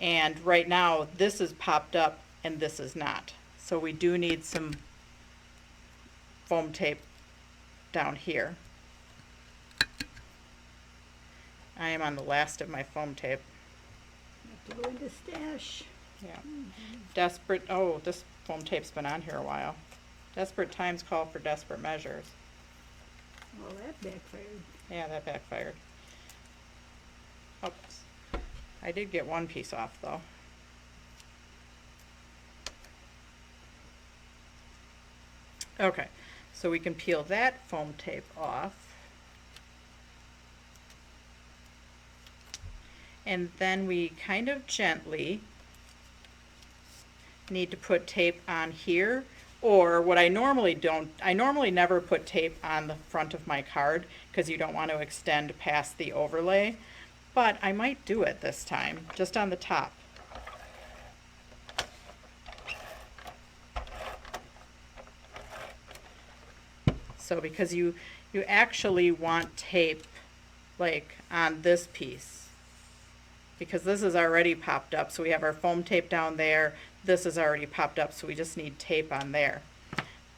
And right now this is popped up and this is not. So we do need some foam tape down here. I am on the last of my foam tape. Have to go into stash. Yeah. Desperate, oh, this foam tape's been on here a while. Desperate times call for desperate measures. Well, that backfired. Yeah, that backfired. Oops. I did get one piece off though. Okay, so we can peel that foam tape off. And then we kind of gently need to put tape on here. Or what I normally don't, I normally never put tape on the front of my card because you don't want to extend past the overlay. But I might do it this time, just on the top. So because you actually want tape like on this piece, because this is already popped up, so we have our foam tape down there. This is already popped up, so we just need tape on there.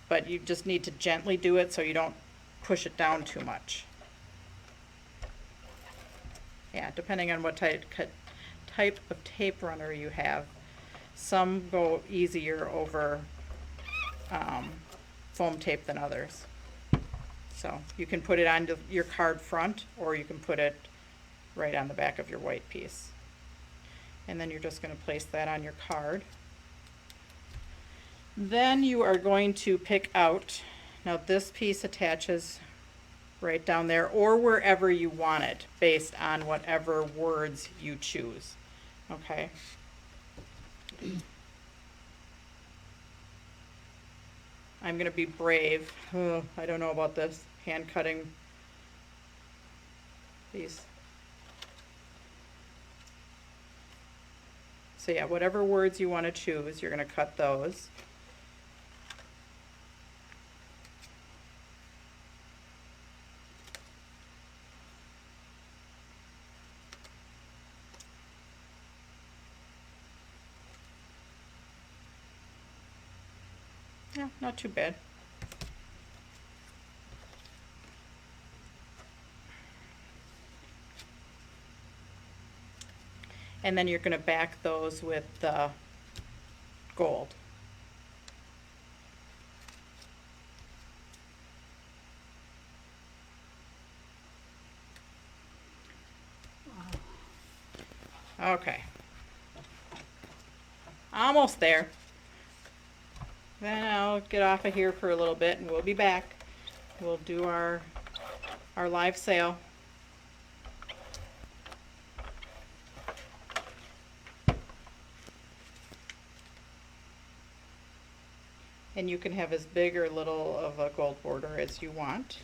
But you just need to gently do it so you don't push it down too much. Yeah, depending on what type of tape runner you have. Some go easier over foam tape than others. So you can put it on your card front, or you can put it right on the back of your white piece. And then you're just going to place that on your card. Then you are going to pick out, now this piece attaches right down there or wherever you want it based on whatever words you choose. Okay. I'm going to be brave. Oh, I don't know about this. Hand cutting these. So yeah, whatever words you want to choose, you're going to cut those. Yeah, not too bad. And then you're going to back those with the gold. Okay. Almost there. Then I'll get off of here for a little bit and we'll be back. We'll do our live sale. And you can have as big or little of a gold border as you want.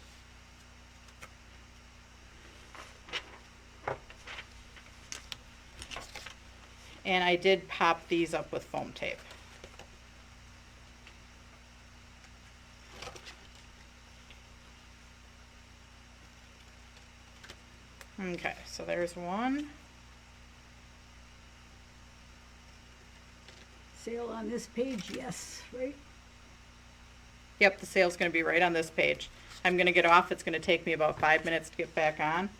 And I did pop these up with foam tape. Okay, so there's one. Sale on this page, yes, right? Yep, the sale's gonna be right on this page. I'm gonna get off, it's gonna take me about 5 minutes to get back on.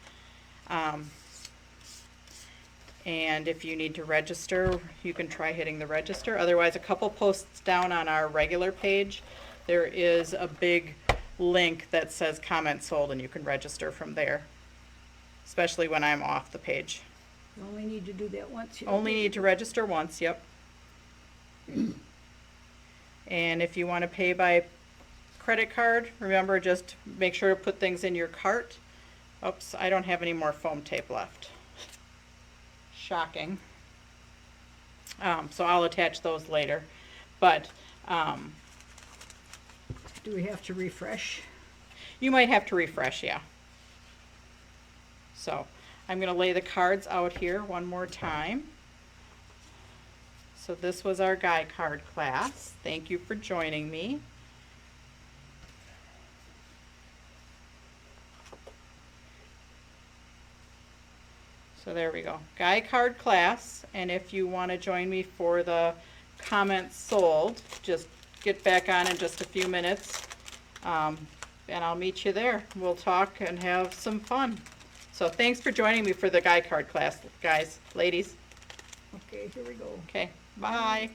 And if you need to register, you can try hitting the register. Otherwise, a couple posts down on our regular page, there is a big link that says comment sold, and you can register from there, especially when I'm off the page. You only need to do that once. Only need to register once, yep. And if you want to pay by credit card, remember, just make sure to put things in your cart. Oops, I don't have any more foam tape left. Shocking. So I'll attach those later. But Do we have to refresh? you might have to refresh, yeah. So I'm going to lay the cards out here one more time. So this was our guy card class. Thank you for joining me. So there we go, guy card class, and if you want to join me for the comments sold, just get back on in just a few minutes, and I'll meet you there. We'll talk and have some fun. So thanks for joining me for the guy card class, guys, ladies. Okay, here we go. Okay, bye.